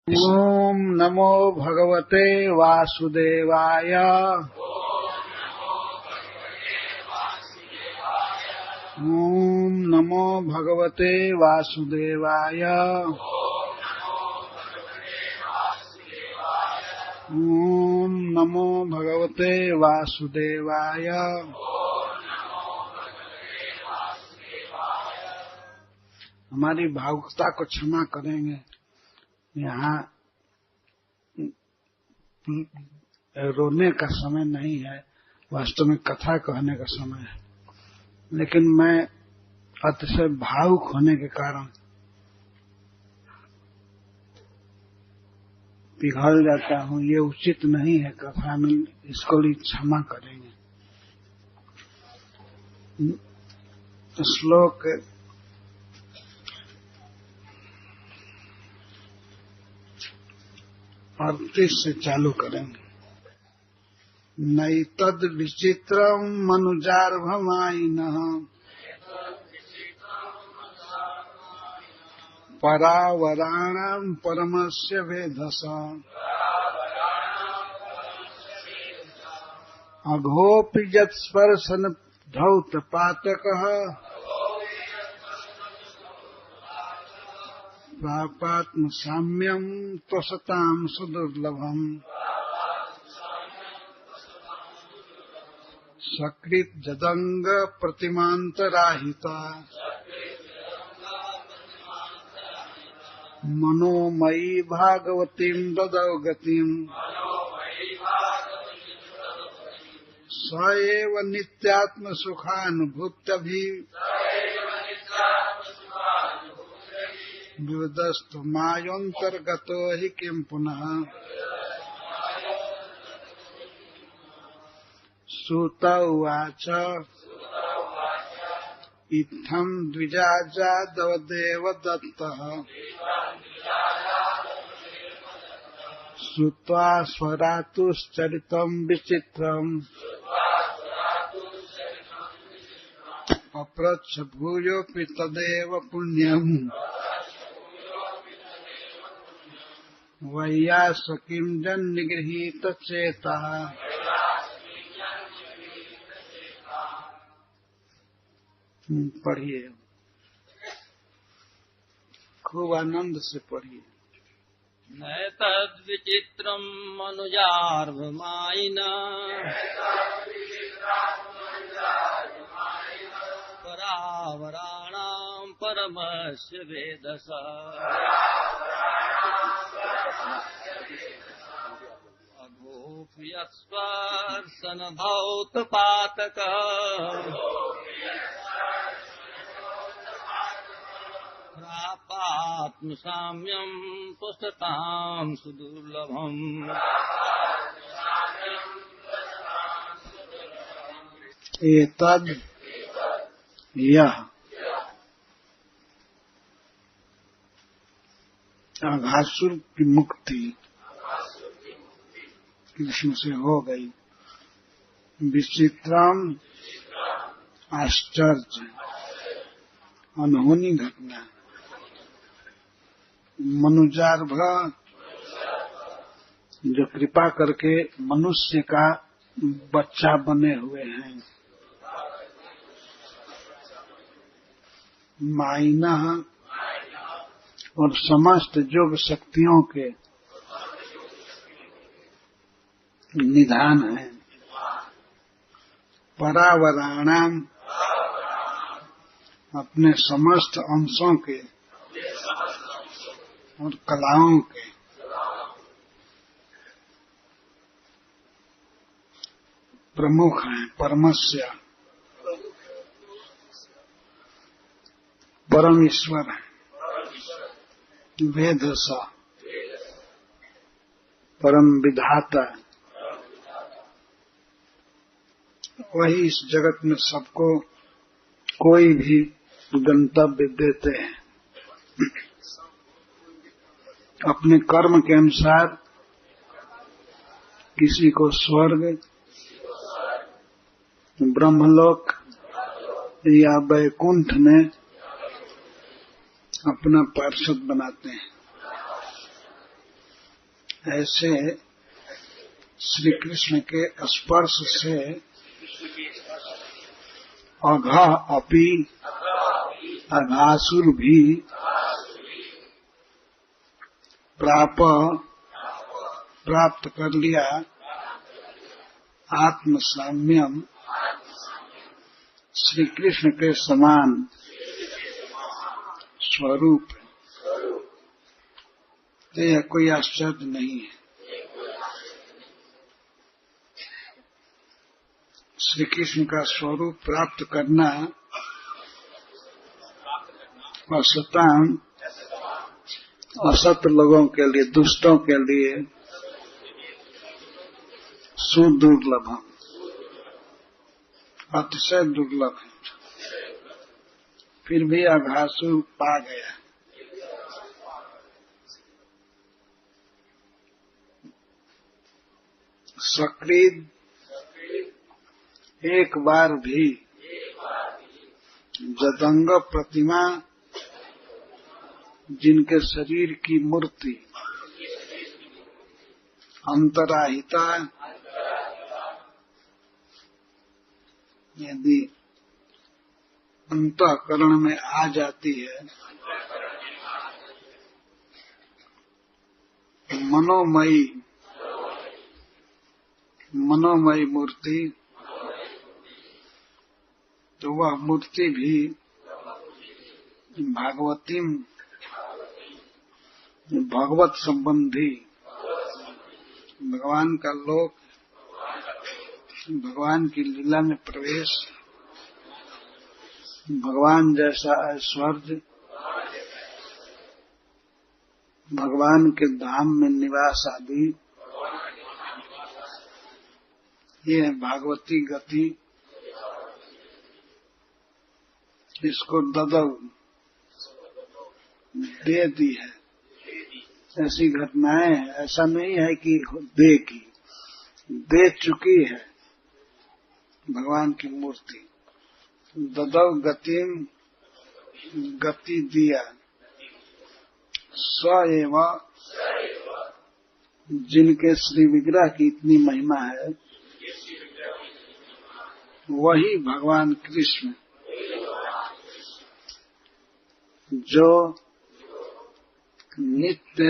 ओम नमो भगवते वासुदेवाय। ओम नमो भगवते वासुदेवाय। ओम नमो भगवते वासुदेवाय। हमारी भावुकता को क्षमा करेंगे। यहाँ रोने का समय नहीं है, वास्तव में कथा कहने का समय है, लेकिन मैं अतिशय भावुक होने के कारण पिघल जाता हूँ। ये उचित नहीं है कथा में, इसको लिए क्षमा करेंगे। श्लोक 38 से चालू करेंगे। नैतद् विचित्रं मनुजार्भमायिनः परावराणां परमस्य वेधसा अघोऽपि यत्स्पर्शन धौतपातकः प्रापात्म साम्यम त्वसतां सुदुर्लभम् सकृत जदंग प्रतिमांतराहिता मनोमयी भागवतीं ददौ गतिम् स एव नित्यात्म सुखानुभूत्यभि विवदस्तु मायोऽन्तर्गतो हि किं पुनः। सूत उवाच इत्थं द्विजाजादव देवदत्तः श्रुत्वा स्वरातुश्चरितं विचित्रम् अप्रच्छ भूयोऽपि तदेव पुण्यम् वैयासकीं जन्निगृहीत चेतः। पढ़िए, खूब आनंद से पढ़िए। नैतद्विचित्रं मनुजार्भमायिनः परावराणां परमस्य वेधसा अघोऽपि यत्स्पर्शन धौतपातकः प्रापात्मसाम्यं त्वसतां सुदुर्लभम्। एतद् यह अघासुर की मुक्ति कृष्ण से हो गई। विचित्रम आश्चर्य अनहोनी घटना। मनुजार्भ जो कृपा करके मनुष्य का बच्चा बने हुए हैं। माइना और समस्त योग शक्तियों के निधान है। परावराणाम अपने समस्त अंशों के और कलाओं के प्रमुख हैं। परमस्य परम ईश्वर है। वेधसा परम विधाता, वही इस जगत में सबको कोई भी गंतव्य देते हैं। अपने कर्म के अनुसार किसी को स्वर्ग, ब्रह्मलोक या वैकुंठ में अपना पार्षद बनाते हैं। ऐसे श्री कृष्ण के स्पर्श से अघा अपि अघासुर भी प्राप्त कर लिया आत्मसाम्यम श्री कृष्ण के समान स्वरूप। तो यह कोई आश्चर्य नहीं है। श्री कृष्ण का स्वरूप प्राप्त करना असत लोगों के लिए, दुष्टों के लिए सुदुर्लभ, अतिशय दुर्लभ है। फिर भी अघासुर पा गया। सकृद एक बार भी जदंग प्रतिमा, जिनके शरीर की मूर्ति अंतराहिता यदि अंतःकरण में आ जाती है, मनोमयी मूर्ति, तो वह मूर्ति भी भगवत संबंधी, भगवान का लोक, भगवान की लीला में प्रवेश, भगवान जैसा ऐश्वर्य, भगवान के धाम में निवास आदि, ये भागवती गति, इसको ददौ दे दी है। ऐसी घटनाएं हैं। ऐसा नहीं है कि देगी, दे चुकी है भगवान की मूर्ति। ददौ गतिम, गति दिया, स एव, जिनके श्री विग्रह की इतनी महिमा है, वही भगवान कृष्ण जो नित्य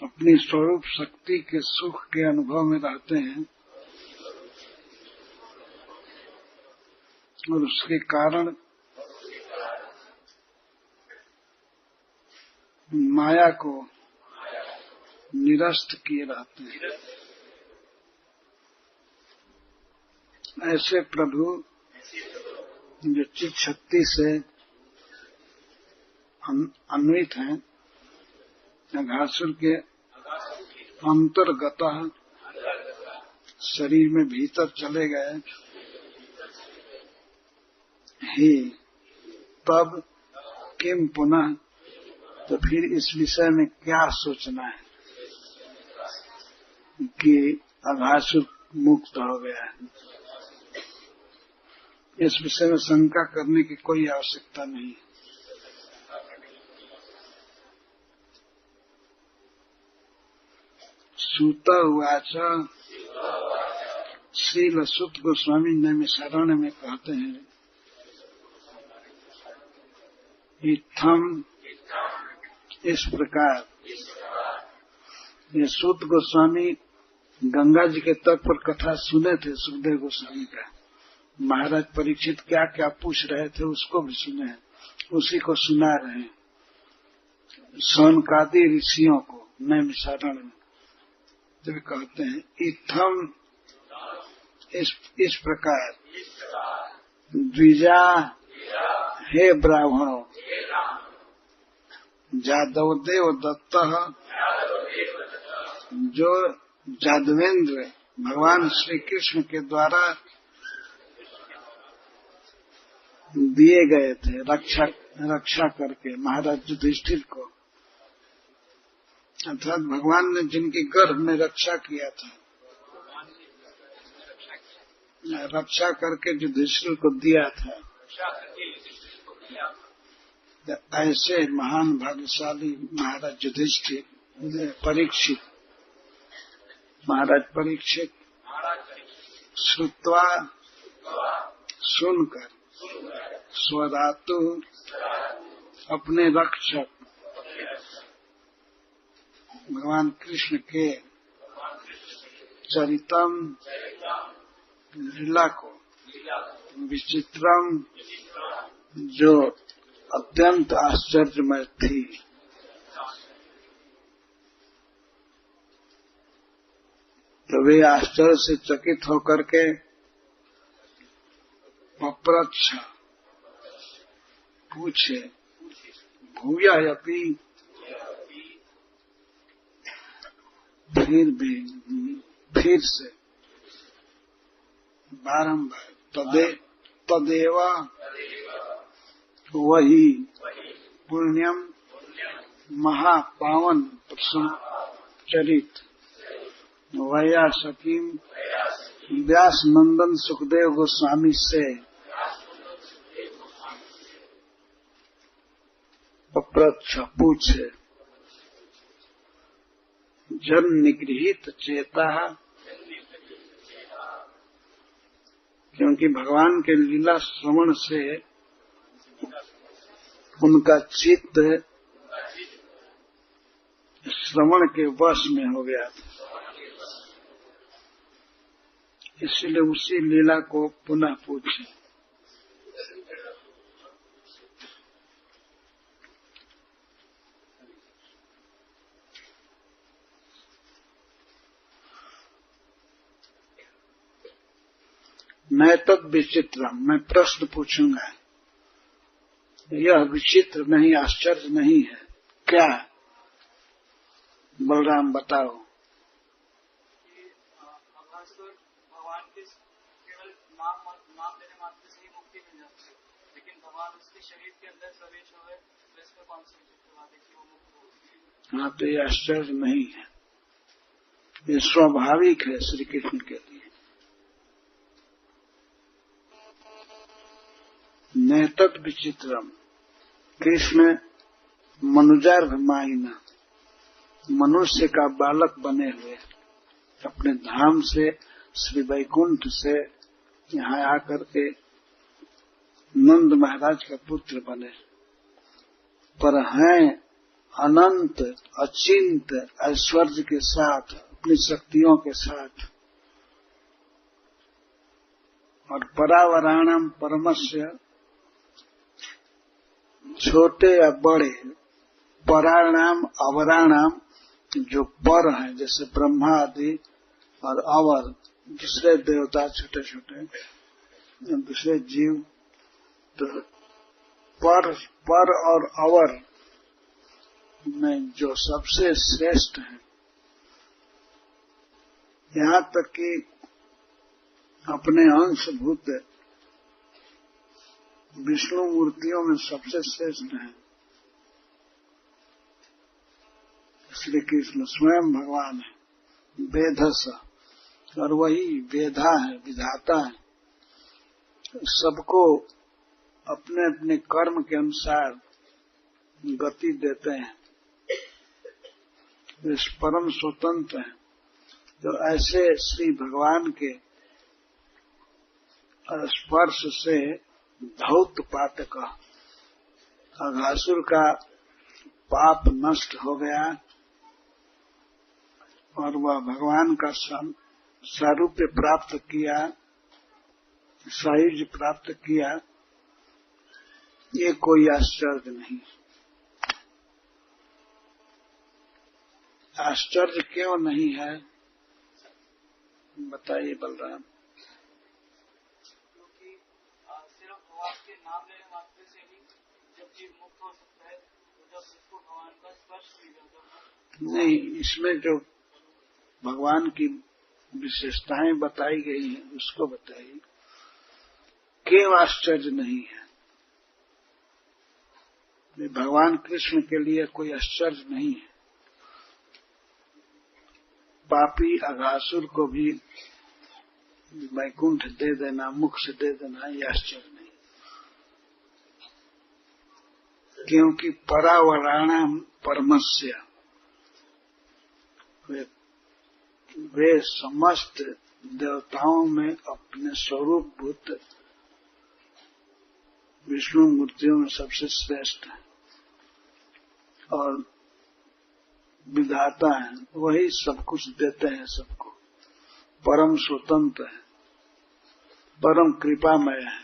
अपनी स्वरूप शक्ति के सुख के अनुभव में रहते हैं और उसके कारण माया को निरस्त किए रहते हैं। ऐसे प्रभु जो चित शक्ति से अन्वित हैं, अघासुर के अंतर्गत शरीर में भीतर चले गए ही, तब किम पुनः, तो फिर इस विषय में क्या सोचना है कि अघासुर मुक्त हो गया है। इस विषय में शंका करने की कोई आवश्यकता नहीं। सूत उवाच, श्रील सुत गोस्वामी नैमिषारण्य में कहते हैं, इत्थम, इस प्रकार, ये सूत गोस्वामी गंगा जी के तट पर कथा सुने थे सुखदेव गोस्वामी का। महाराज परीक्षित क्या क्या पूछ रहे थे उसको भी सुने हैं, उसी को सुना रहे हैं सौनकादि ऋषियों को नैमिषारण्य में। तो वे कहते हैं, इत्थम, इस प्रकार, द्विजा, हे ब्राह्मणों, जादवदेव दत्त, जो जादवेंद्र भगवान श्री कृष्ण के द्वारा दिए गए थे रक्षा करके महाराज युधिष्ठिर को, अर्थात भगवान ने जिनकी गर्भ में रक्षा किया था, रक्षा करके युधिष्ठिर को दिया था, ऐसे महान भाग्यशाली महाराज युधिष्ठिर परीक्षित महाराज परीक्षित श्रुत्वा सुनकर स्वदातु अपने रक्षक भगवान कृष्ण के चरितम लीला को विचित्रम जो अत्यंत आश्चर्यमय थी, तो वे आश्चर्य से चकित होकर के पप्रच्छ पूछे भूयायपि, फिर से बारंबार तदेव वही पुण्यम महापावन चरित वया सकीम व्यास नंदन सुखदेव गोस्वामी से पप्रच्छ पूछे। जन निगृहित चेता, क्योंकि भगवान के लीला श्रवण से उनका चित्त श्रवण के वश में हो गया था, इसलिए उसी लीला को पुनः पूछे। मैं तद विचित्र, मैं प्रश्न पूछूंगा, यह विचित्र नहीं, आश्चर्य नहीं है क्या? बलराम बताओ। भगवान के केवल नाम लेने मात्र से ही मुक्ति मिल जाती है, लेकिन भगवान उसके शरीर के अंदर प्रवेश हुए तो इसमें कौन सी विचित्र बात है कि वो मुक्त हो? हाँ, तो ये आश्चर्य नहीं है, ये स्वाभाविक है श्री कृष्ण के लिए। नैतद विचित्रम, कृष्ण मनुजार्भमायिना, मनुष्य का बालक बने हुए अपने धाम से श्री वैकुंठ से यहाँ आकर के नंद महाराज का पुत्र बने, पर हैं अनंत अचिंत ऐश्वर्य के साथ, अपनी शक्तियों के साथ, और परावराणाम परमस्य, छोटे या बड़े, पराणाम अवराणाम, जो पर हैं जैसे ब्रह्मा आदि, और अवर दूसरे देवता छोटे छोटे दूसरे जीव, तो पर और अवर में जो सबसे श्रेष्ठ है, यहाँ तक कि अपने अंशभूत विष्णु मूर्तियों में सबसे श्रेष्ठ है श्री कृष्ण, स्वयं भगवान है, वेधस, और वही वेधा है, विधाता है, सबको अपने अपने कर्म के अनुसार गति देते हैं, वे परम स्वतंत्र हैं। तो ऐसे श्री भगवान के स्पर्श से धौत पातक, अघासुर का पाप नष्ट हो गया और वह भगवान का सारूप्य प्राप्त किया, सायुज्य प्राप्त किया, ये कोई आश्चर्य नहीं। आश्चर्य क्यों नहीं है, बताइए बलराम। क्योंकि सिर्फ भगवान के नाम लेने मात्र से ही जब जीव मुक्त हो सकता है, तो जब उसको भगवान का स्पर्श मिल जाता है। नहीं, इसमें जो भगवान की विशेषताएं बताई गई हैं उसको बताइए, क्यों आश्चर्य नहीं है। भगवान कृष्ण के लिए कोई आश्चर्य नहीं है, पापी अघासुर को भी वैकुंठ दे देना, मुख से दे देना, ये आश्चर्य नहीं। क्योंकि परावराणाम परमस्य, वे समस्त देवताओं में अपने स्वरूप भूत विष्णु मूर्तियों में सबसे श्रेष्ठ है और विधाता है। वही सब कुछ देते हैं सबको, परम स्वतंत्र है, परम कृपामय है।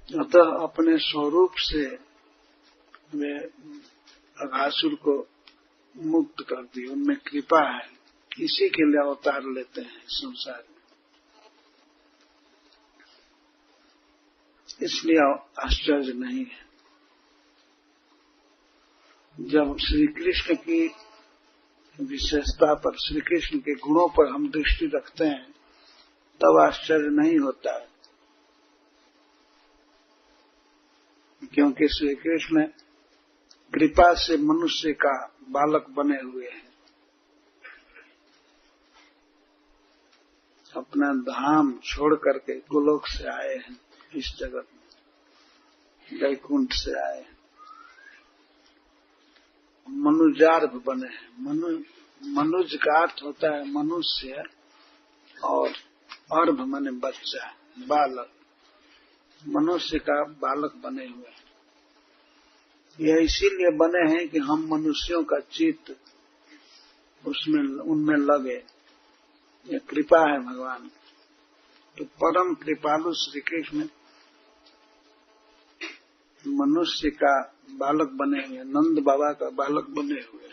अतः अपने स्वरूप से वे अघासुर को मुक्त कर दी, उनमें कृपा है, इसी के लिए अवतार लेते हैं संसार में। इसलिए आश्चर्य नहीं है। जब श्री कृष्ण की विशेषता पर, श्री कृष्ण के गुणों पर हम दृष्टि रखते हैं तब आश्चर्य नहीं होता है, क्योंकि श्री कृष्ण कृपा से मनुष्य का बालक बने हुए हैं। अपना धाम छोड़ करके गोलोक से आए हैं, इस जगत में वैकुंठ से आए हैं, मनुजार्भ बने हैं। मनुज का अर्थ होता है मनुष्य, और अर्भ माने बच्चा, बालक। मनुष्य का बालक बने हुए हैं। यह इसीलिए बने हैं कि हम मनुष्यों का चित्त उसमें उनमें लगे। यह कृपा है भगवान। तो परम कृपालु श्री कृष्ण मनुष्य का बालक बने हुए, नंद बाबा का बालक बने हुए।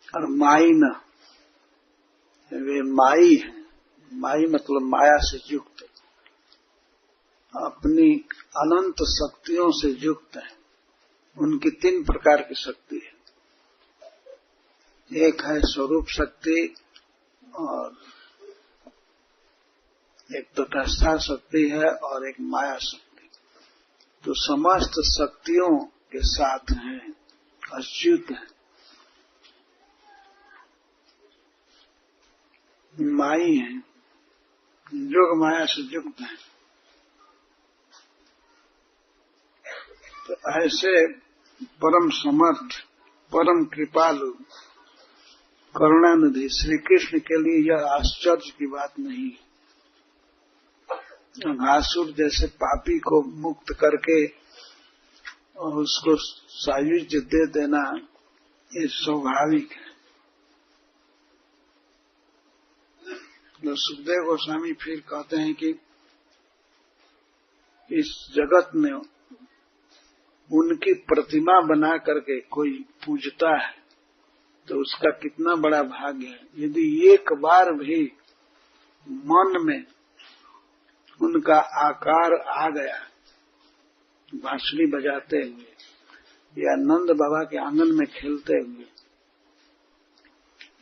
और माई न, वे माई हैं। माई मतलब माया से युक्त, अपनी अनंत शक्तियों से युक्त है। उनकी 3 प्रकार की शक्ति है। एक है स्वरूप शक्ति, और एक तटस्था शक्ति है, और एक माया शक्ति। तो समस्त शक्तियों के साथ हैं, अच्युत हैं। माई हैं, योग माया से युक्त हैं। तो ऐसे परम समर्थ, परम कृपालु, करुणानिधि श्री कृष्ण के लिए यह आश्चर्य की बात नहीं। अघासुर जैसे पापी को मुक्त करके और उसको सायुज्य दे देना, ये स्वाभाविक है। तो सुखदेव गोस्वामी फिर कहते हैं कि इस जगत में उनकी प्रतिमा बना करके कोई पूजता है तो उसका कितना बड़ा भाग्य है। यदि एक बार भी मन में उनका आकार आ गया, बांसुरी बजाते हुए या नंद बाबा के आंगन में खेलते हुए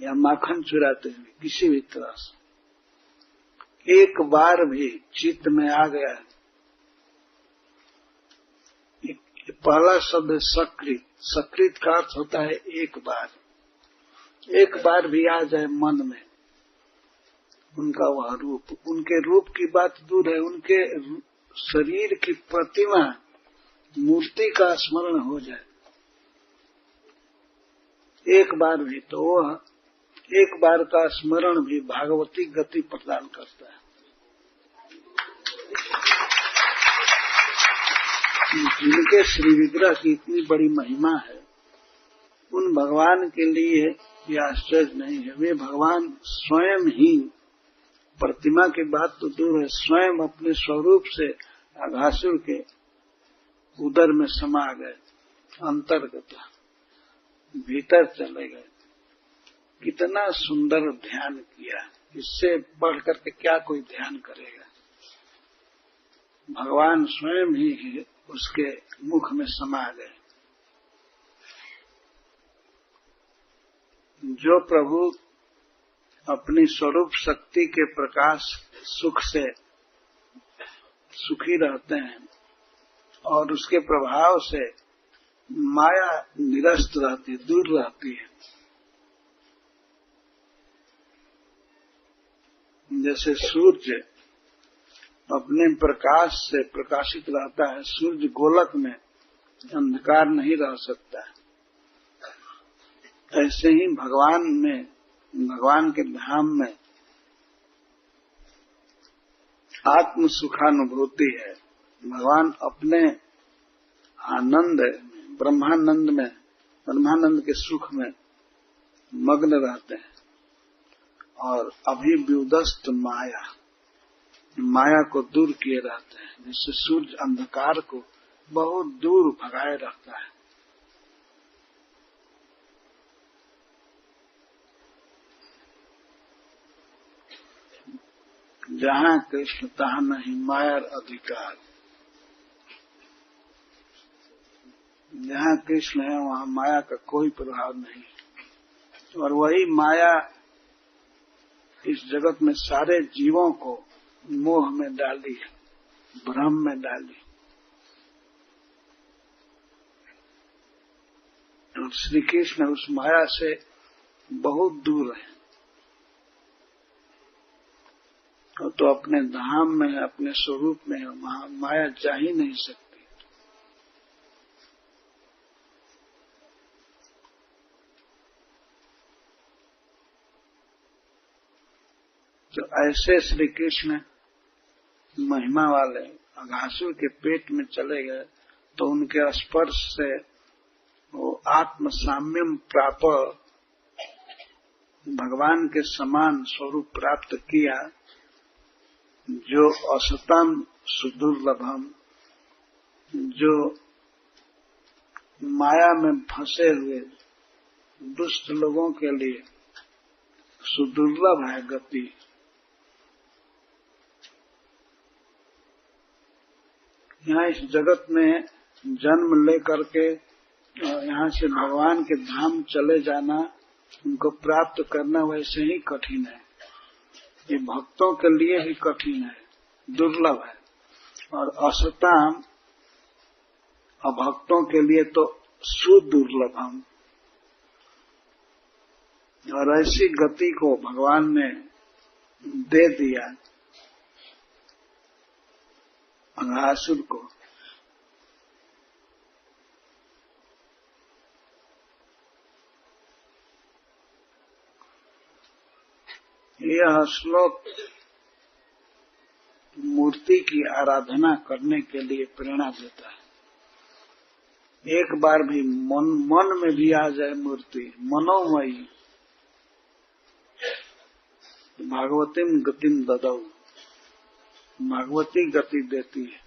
या माखन चुराते हुए, किसी भी तरह से एक बार भी चित्त में आ गया। पहला शब्द सकृत, सकृत का अर्थ होता है एक बार। एक बार भी आ जाए मन में उनका वह रूप, उनके रूप की बात दूर है, उनके शरीर की प्रतिमा, मूर्ति का स्मरण हो जाए एक बार भी, तो वह एक बार का स्मरण भी भागवती गति प्रदान करता है। जिनके श्री विग्रह की इतनी बड़ी महिमा है, उन भगवान के लिए यह आश्चर्य नहीं है। वे भगवान स्वयं ही, प्रतिमा की बात तो दूर है, स्वयं अपने स्वरूप से अघासुर के उदर में समा गए, अंतर्गत भीतर चले गए। कितना सुंदर ध्यान किया, इससे बढ़ करके क्या कोई ध्यान करेगा। भगवान स्वयं ही उसके मुख में समा गए। जो प्रभु अपनी स्वरूप शक्ति के प्रकाश सुख से सुखी रहते हैं और उसके प्रभाव से माया निरस्त रहती, दूर रहती है, जैसे सूर्य अपने प्रकाश से प्रकाशित रहता है, सूर्य गोलक में अंधकार नहीं रह सकता है, ऐसे ही भगवान के धाम में आत्म सुखानुभूति है। भगवान अपने आनंद ब्रह्मानंद के सुख में मग्न रहते हैं और अभिव्युदस्त माया को दूर किए रहते हैं, जिससे सूर्य अंधकार को बहुत दूर भगाए रखता है। जहाँ कृष्ण तहाँ नहीं माया अधिकार। जहाँ कृष्ण है वहाँ माया का कोई प्रभाव नहीं, और वही माया इस जगत में सारे जीवों को मोह में डाली है, भ्रम में डाली। और श्री कृष्ण उस माया से बहुत दूर है, तो अपने धाम में, अपने स्वरूप में वहां माया जा ही नहीं सकती। तो ऐसे श्री कृष्ण महिमा वाले अघासुर के पेट में चले गए, तो उनके स्पर्श से वो आत्म साम्यम प्राप्त भगवान के समान स्वरूप प्राप्त किया, जो असतम सुदुर्लभम, जो माया में फंसे हुए दुष्ट लोगों के लिए सुदुर्लभ है गति। यहाँ इस जगत में जन्म लेकर के यहाँ से भगवान के धाम चले जाना, उनको प्राप्त करना वैसे ही कठिन है। ये भक्तों के लिए ही कठिन है, दुर्लभ है, और असताम अभक्तों के लिए तो सुदुर्लभम। और ऐसी गति को भगवान ने दे दिया अघासुर को। यह श्लोक मूर्ति की आराधना करने के लिए प्रेरणा देता है। एक बार भी मन में भी आ जाए मूर्ति, मनोमयी, भागवतीम गतिम ददौ, भागवती गति देती है।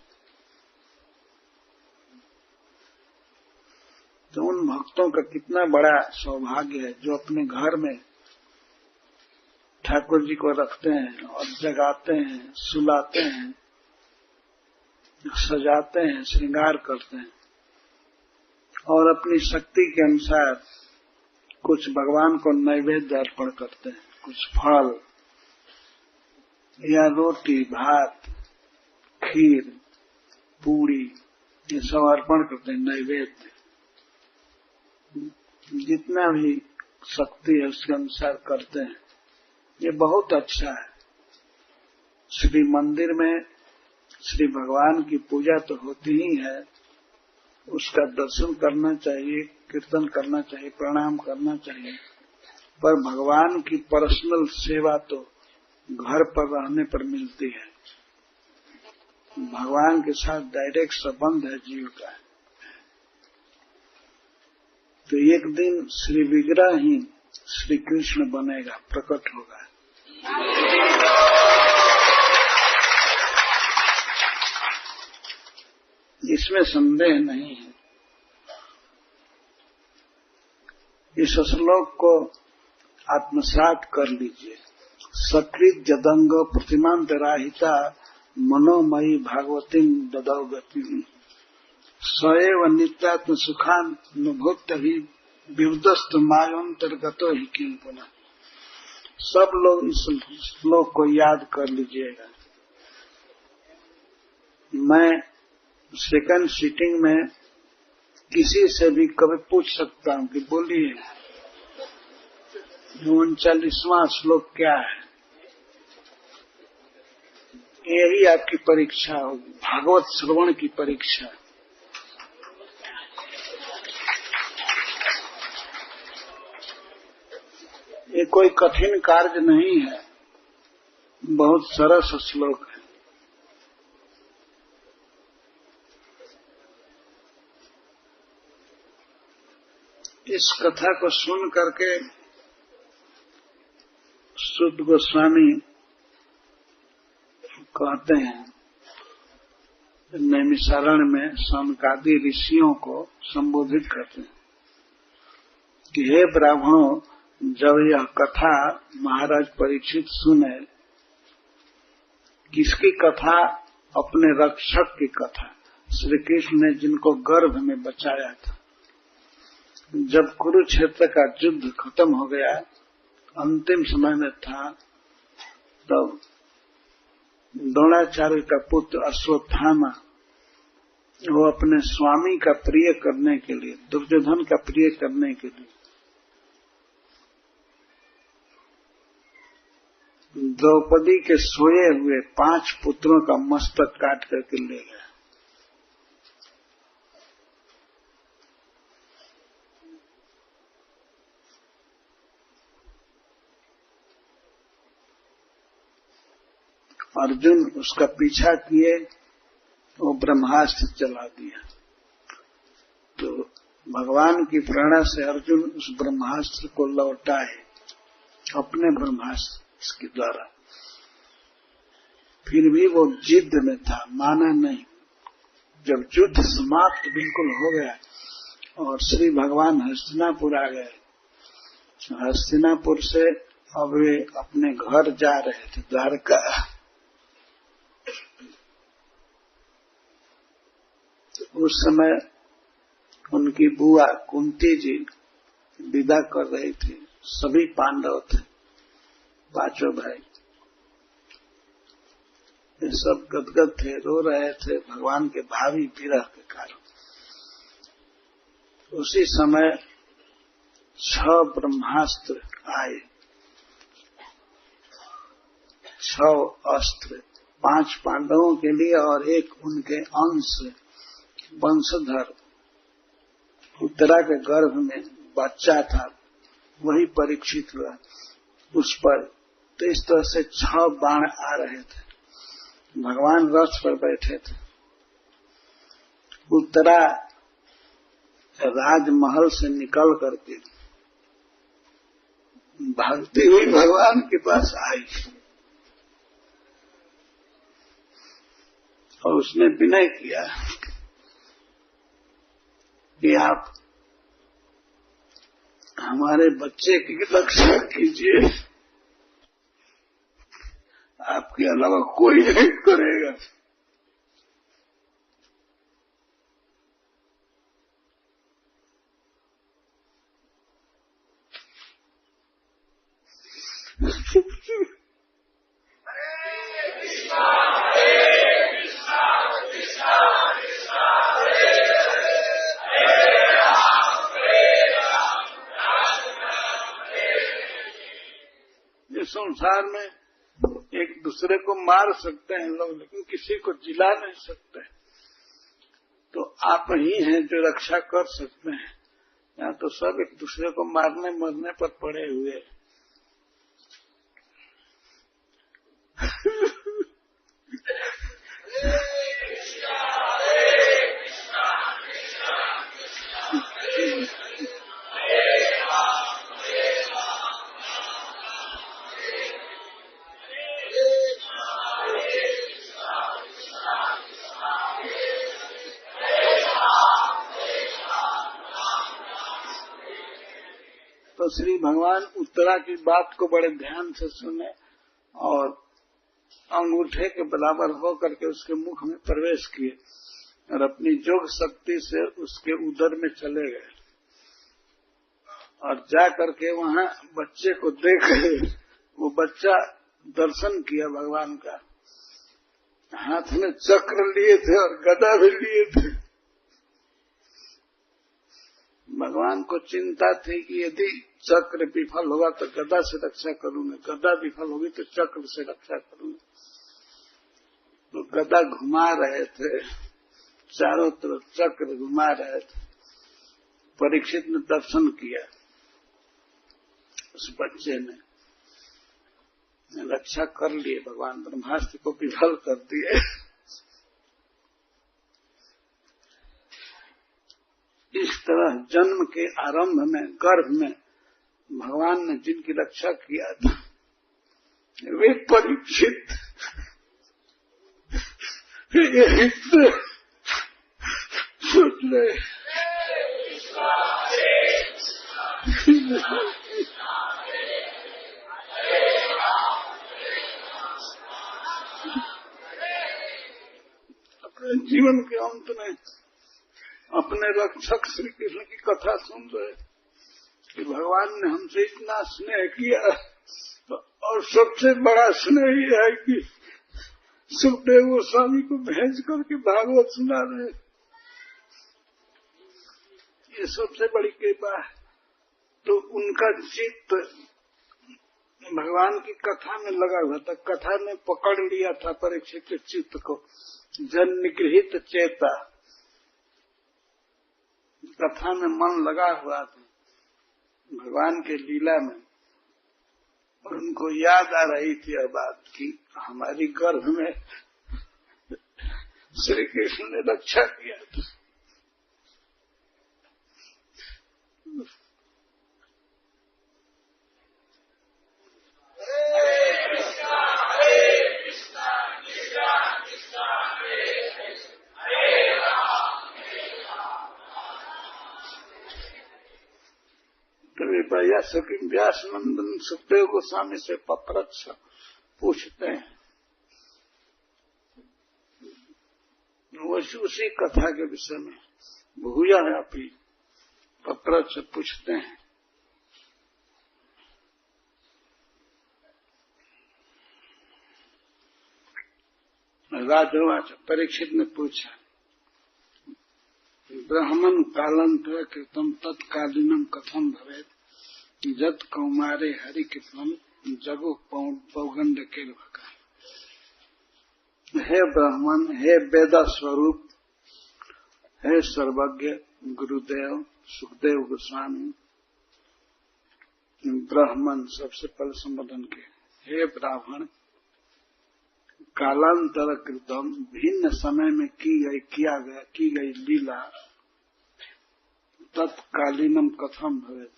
तो उन भक्तों का कितना बड़ा सौभाग्य है जो अपने घर में ठाकुर जी को रखते हैं और जगाते हैं, सुलाते हैं, सजाते हैं, श्रृंगार करते हैं, और अपनी शक्ति के अनुसार कुछ भगवान को नैवेद्य अर्पण करते हैं, कुछ फल या रोटी, भात, खीर, पूरी, ये सब अर्पण करते हैं नैवेद्य। जितना भी शक्ति है उसके अनुसार करते हैं। ये बहुत अच्छा है। श्री मंदिर में श्री भगवान की पूजा तो होती ही है, उसका दर्शन करना चाहिए, कीर्तन करना चाहिए, प्रणाम करना चाहिए, पर भगवान की पर्सनल सेवा तो घर पर रहने पर मिलती है। भगवान के साथ डायरेक्ट संबंध है जीव का। तो एक दिन श्री विग्रह ही श्री कृष्ण बनेगा, प्रकट होगा। इसमें संदेह नहीं है। इस श्लोक को आत्मसात कर लीजिए। सकृत जदंग प्रतिमांतराहिता मनोमयी भागवतीम ददौ गति सएव नित्यात्म सुखान नुभूत ही विवदस्त मायोंतर्गतो ही किम पुनः। सब लोग इस श्लोक को याद कर लीजिएगा। मैं सेकंड सीटिंग में किसी से भी कभी पूछ सकता हूँ कि बोलिए 39वां श्लोक क्या है। यही आपकी परीक्षा होगी, भागवत श्रवण की परीक्षा। ये कोई कठिन कार्य नहीं है, बहुत सरस श्लोक है। इस कथा को सुन करके सुत गोस्वामी कहते हैं, नैमिषारण्य में सनकादि ऋषियों को संबोधित करते हैं कि हे ब्राह्मणों, जब यह कथा महाराज परीक्षित सुने, किसकी कथा? अपने रक्षक की कथा, श्री कृष्ण ने जिनको गर्भ में बचाया था। जब कुरुक्षेत्र का युद्ध खत्म हो गया, अंतिम समय में था, तब द्रोणाचार्य का पुत्र अश्वत्थामा, वो अपने स्वामी का प्रिय करने के लिए, दुर्योधन का प्रिय करने के लिए द्रौपदी के सोए हुए 5 पुत्रों का मस्तक काट करके ले गया। अर्जुन उसका पीछा किए, वो ब्रह्मास्त्र चला दिया। तो भगवान की प्रेरणा से अर्जुन उस ब्रह्मास्त्र को लौटाए अपने ब्रह्मास्त्र के द्वारा। फिर भी वो जिद में था, माना नहीं। जब युद्ध समाप्त बिल्कुल हो गया और श्री भगवान हस्तिनापुर आ गए, हस्तिनापुर से अब वे अपने घर जा रहे थे, द्वारका। उस समय उनकी बुआ कुंती जी विदा कर रही थी। सभी पांडव थे, 5 भाई, ये सब गदगद थे, रो रहे थे भगवान के भावी विरह के कारण। उसी समय 6 ब्रह्मास्त्र आए, 6 अस्त्र, 5 पांडवों के लिए और 1 उनके अंश वंशधर उत्तरा के गर्भ में बच्चा था, वही परीक्षित हुआ उस पर। तो इस तरह से 6 बाण आ रहे थे। भगवान रथ पर बैठे थे। उत्तरा राजमहल से निकल करके भागती हुई भगवान के पास आई और उसने विनय किया कि आप हमारे बच्चे की रक्षा कीजिए, आपके अलावा कोई नहीं करेगा। संसार में एक दूसरे को मार सकते हैं लोग, लेकिन किसी को जिला नहीं सकते। तो आप ही हैं जो रक्षा कर सकते हैं। यहाँ तो सब एक दूसरे को मारने मरने पर पड़े हुए। तो श्री भगवान उत्तरा की बात को बड़े ध्यान से सुने और अंगूठे के बराबर होकर के उसके मुख में प्रवेश किए और अपनी जोग शक्ति से उसके उदर में चले गए और जा करके वहां बच्चे को देख रहे। वो बच्चा दर्शन किया भगवान का, हाथ में चक्र लिए थे और गदा भी लिए थे। भगवान को चिंता थी कि यदि चक्र विफल होगा तो गदा से रक्षा करूंगा, गदा विफल होगी तो चक्र से रक्षा करूंगा। तो गदा घुमा रहे थे, चारों तरफ चक्र घुमा रहे थे। परीक्षित ने दर्शन किया, उस बच्चे ने रक्षा कर लिए, भगवान ब्रह्मास्त्र को विफल कर दिए। इस तरह जन्म के आरंभ में, गर्भ में भगवान ने जिनकी रक्षा किया था वे परीक्षित यही से सोच रहे अपने जीवन के अंत में अपने रक्षक श्री कृष्ण की कथा सुन रहे कि भगवान ने हमसे इतना स्नेह किया, और सबसे बड़ा स्नेह यह है कि सुखदेव गोस्वामी को भेज करके भागवत सुना रहे। ये सबसे बड़ी कृपा है। तो उनका चित्त भगवान की कथा में लगा हुआ था, कथा ने पकड़ लिया था परीक्षित के चित्त को। जन निगृहित चेता, कथा में मन लगा हुआ था भगवान के लीला में, और उनको याद आ रही थी यह बात कि हमारी गर्भ में श्री कृष्ण ने रक्षा किया था। भैया सकी व्यास नंदन सुखदेव गोस्वामी से पप्रच्छ पूछते हैं, उसी कथा के विषय में भूया है अपनी पप्रच्छ पूछते हैं। राजवाच परीक्षित ने पूछा, ब्राह्मण कालांतर कृतम तत्कालीनम कथम भवेत जत कौमारे हरि कृतम जगो पौगंड के भका। हे ब्राह्मण, हे वेद स्वरूप, हे सर्वज्ञ गुरुदेव सुखदेव गोस्वामी, ब्राह्मण सबसे पहले संबोधन के, हे ब्राह्मण, कालांतर कृतम भिन्न समय में की गई लीला तत्कालीनम कथम भवेत,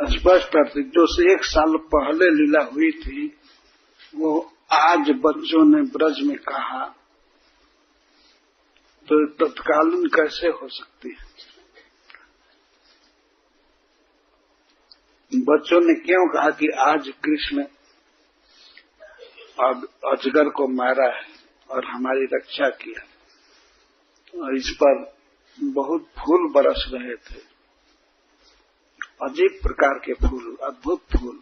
स्पष्ट अर्थ जो से 1 साल पहले लीला हुई थी वो आज बच्चों ने ब्रज में कहा, तो तत्कालीन कैसे हो सकती है? बच्चों ने क्यों कहा कि आज कृष्ण अजगर को मारा है और हमारी रक्षा किया? और इस पर बहुत फूल बरस रहे थे, अजीब प्रकार के फूल, अद्भुत फूल,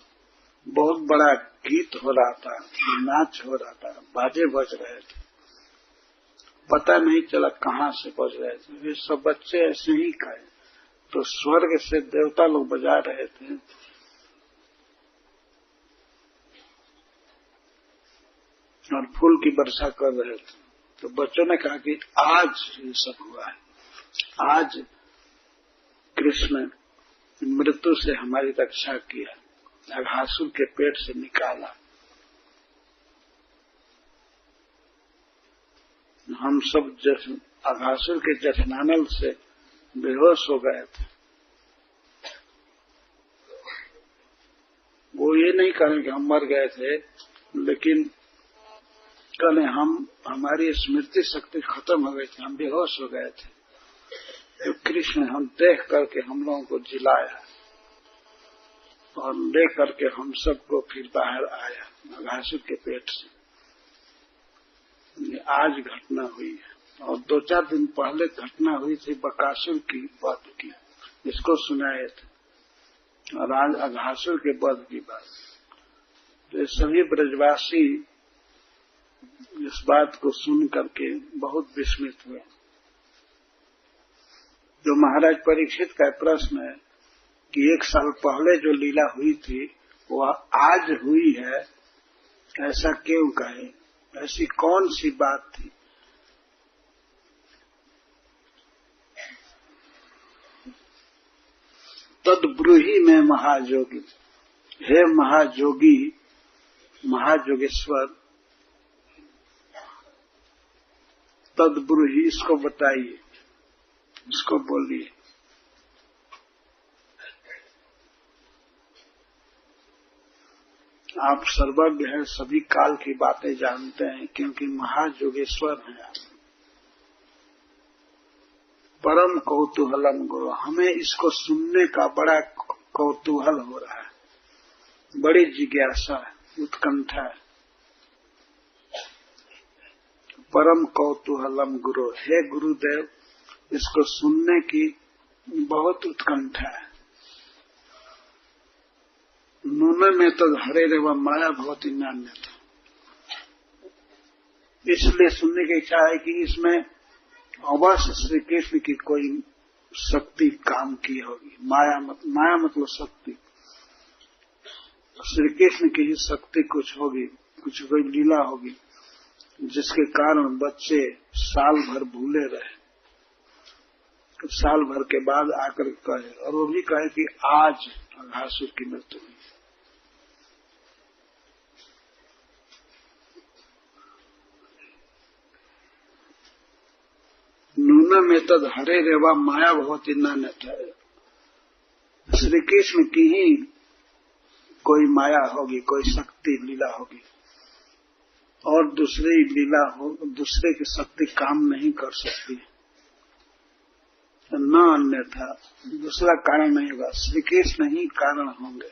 बहुत बड़ा गीत हो रहा था, नाच हो रहा था, बाजे बज रहे थे, पता नहीं चला कहाँ से बज रहे थे। वे सब बच्चे ऐसे ही खाए, तो स्वर्ग से देवता लोग बजा रहे थे। और फूल की वर्षा कर रहे थे। तो बच्चों ने कहा कि आज ये सब हुआ है, आज कृष्ण मृत्यु से हमारी रक्षा किया, अघासुर के पेट से निकाला। हम सब अघासुर के जठरानल से बेहोश हो गए थे। वो ये नहीं कहें कि हम मर गए थे, लेकिन कल हमारी स्मृति शक्ति खत्म हो गई थी, हम बेहोश हो गए थे। तो कृष्ण हम देख करके हम लोगों को जिलाया और ले करके हम सबको फिर बाहर आया अघासुर के पेट से। ये आज घटना हुई है। और 2-4 दिन पहले घटना हुई थी बकासुर की वध की, इसको सुनाए थे, और आज अघासुर के वध की बात। तो ये सभी ब्रजवासी इस बात को सुन करके बहुत विस्मित हुए। जो महाराज परीक्षित का प्रश्न है कि 1 साल पहले जो लीला हुई थी वो आज हुई है, ऐसा क्यों कहे? ऐसी कौन सी बात थी? तद्ब्रूहि में महाजोगी, हे महाजोगी, महाजोगेश्वर, तद्ब्रूहि, इसको बताइए, इसको बोलिए। आप सर्वज्ञ हैं, सभी काल की बातें जानते हैं, क्योंकि महाजोगेश्वर हैं आप। परम कौतूहलम गुरु, हमें इसको सुनने का बड़ा कौतूहल हो रहा है, बड़ी जिज्ञासा है, उत्कंठा है। परम कौतूहलम गुरु, हे गुरुदेव, इसको सुनने की बहुत उत्कंठा है। नून में तो हरे रेवा माया भवती नान्यता, इसलिए सुनने की इच्छा है कि इसमें अवश्य श्री कृष्ण की कोई शक्ति काम की होगी। माया मतलब शक्ति, श्री कृष्ण की ही शक्ति कुछ होगी, कुछ कोई लीला होगी, जिसके कारण बच्चे साल भर भूले रहे, साल भर के बाद आकर कहे, और वो भी कहे कि आज अघासुर की मृत्यु हुई। नून में तद हरे रेवा माया भवती नान्यथा, श्री कृष्ण की ही कोई माया होगी, कोई शक्ति लीला होगी, और दूसरी लीला हो, दूसरे की शक्ति काम नहीं कर सकती, न अन्यथा दूसरा कारण नहीं होगा, श्री कृष्ण ही कारण होंगे।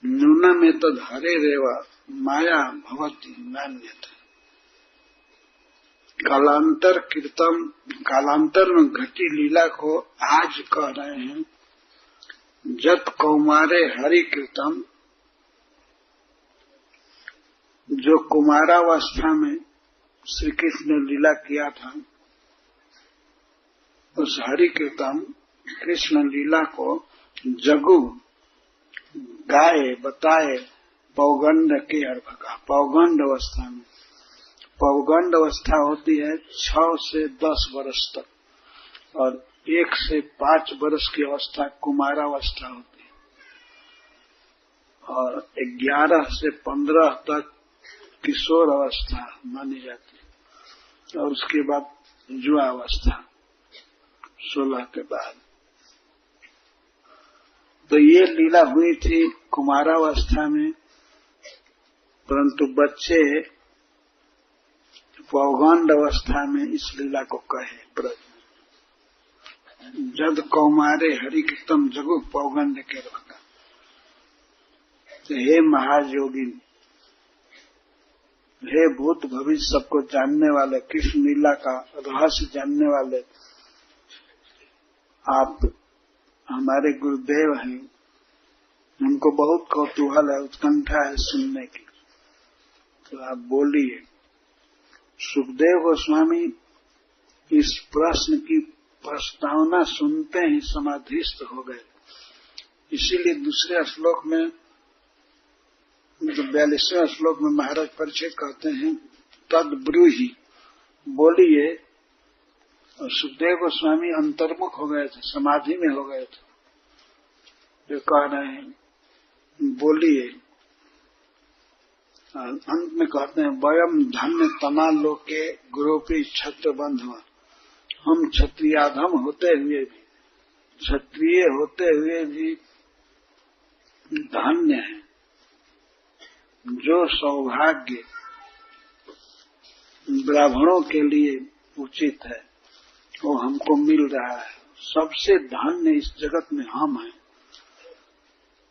नून में तद हरे रेवा माया भवती नान्यथा, कालांतर में घटी लीला को आज कह रहे हैं। जत कौमारे हरि कृतम, जो कुमारावस्था में श्री कृष्ण ने लीला किया था, उस हरि कृतम कृष्ण लीला को जगु गाए बताए पौगंड के अर्भका, पौगंड अवस्था में। पौगंड अवस्था होती है 6 से 10 वर्ष तक, और 1 से 5 वर्ष की अवस्था कुमारावस्था होती है, और 11 से 15 तक किशोर अवस्था मानी जाती है, और उसके बाद युवा अवस्था 16 के बाद। तो ये लीला हुई थी कुमारावस्था में, परंतु बच्चे पौगंड अवस्था में इस लीला को कहे ब्रज। जद कौमारे हरि कृतम जगु पौगंड के रखा। तो हे महायोगी, हे भूत भविष्य सबको जानने वाले, कृष्ण लीला का रहस्य जानने वाले आप हमारे गुरुदेव हैं, उनको बहुत कौतूहल है, उत्कंठा है सुनने की, तो आप बोलिए। सुखदेव गोस्वामी इस प्रश्न की प्रस्तावना सुनते ही समाधिस्थ हो गए। इसीलिए दूसरे श्लोक में, 42वें श्लोक में महाराज परीक्षित कहते हैं तद्ब्रूहि, बोलिए। और सुखदेव गोस्वामी अंतर्मुख हो गए थे, समाधि में हो गए थे, जो कह रहे हैं बोलिए। अंत में कहते हैं वयम धन्य तना लोके गुरोपी छत्र बंधवा, हम क्षत्रियाधम होते हुए भी, क्षत्रिय होते हुए भी धन्य है। जो सौभाग्य ब्राह्मणों के लिए उचित है वो हमको मिल रहा है। सबसे धन्य इस जगत में हम हैं।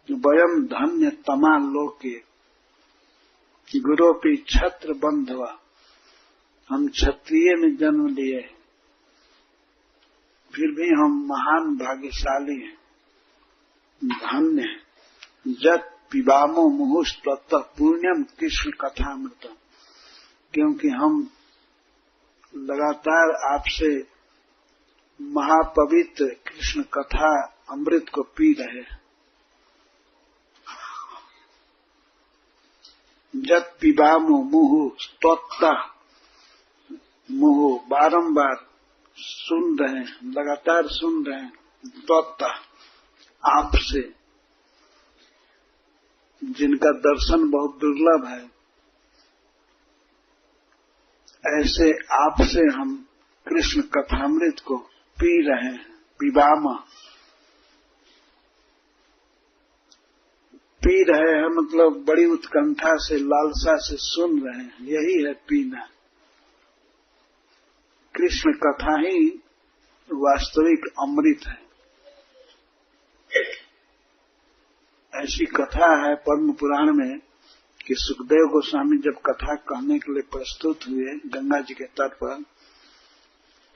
वयम धन्य तमा लोके गुरोपी छत्र बंधवा, हम क्षत्रिय में जन्म लिए, फिर भी हम महान भाग्यशाली हैं, धन्य हैं। जत पिबामो मुहुस्तत्व पुण्यम कृष्ण कथामृतम, क्योंकि हम लगातार आपसे महापवित्र कृष्ण कथा अमृत को पी रहे हैं। जत पिबामो मुहु स्तोत्ता, मुहु बारंबार सुन रहे हैं, लगातार सुन रहे हैं। स्तोत्ता आपसे, जिनका दर्शन बहुत दुर्लभ है, ऐसे आपसे हम कृष्ण कथामृत को पी रहे हैं। पिबामा, पी रहे हैं मतलब बड़ी उत्कंठा से, लालसा से सुन रहे हैं, यही है पीना। कृष्ण कथा ही वास्तविक अमृत है। ऐसी कथा है पद्म पुराण में कि सुखदेव गोस्वामी जब कथा कहने के लिए प्रस्तुत हुए गंगा जी के तट पर,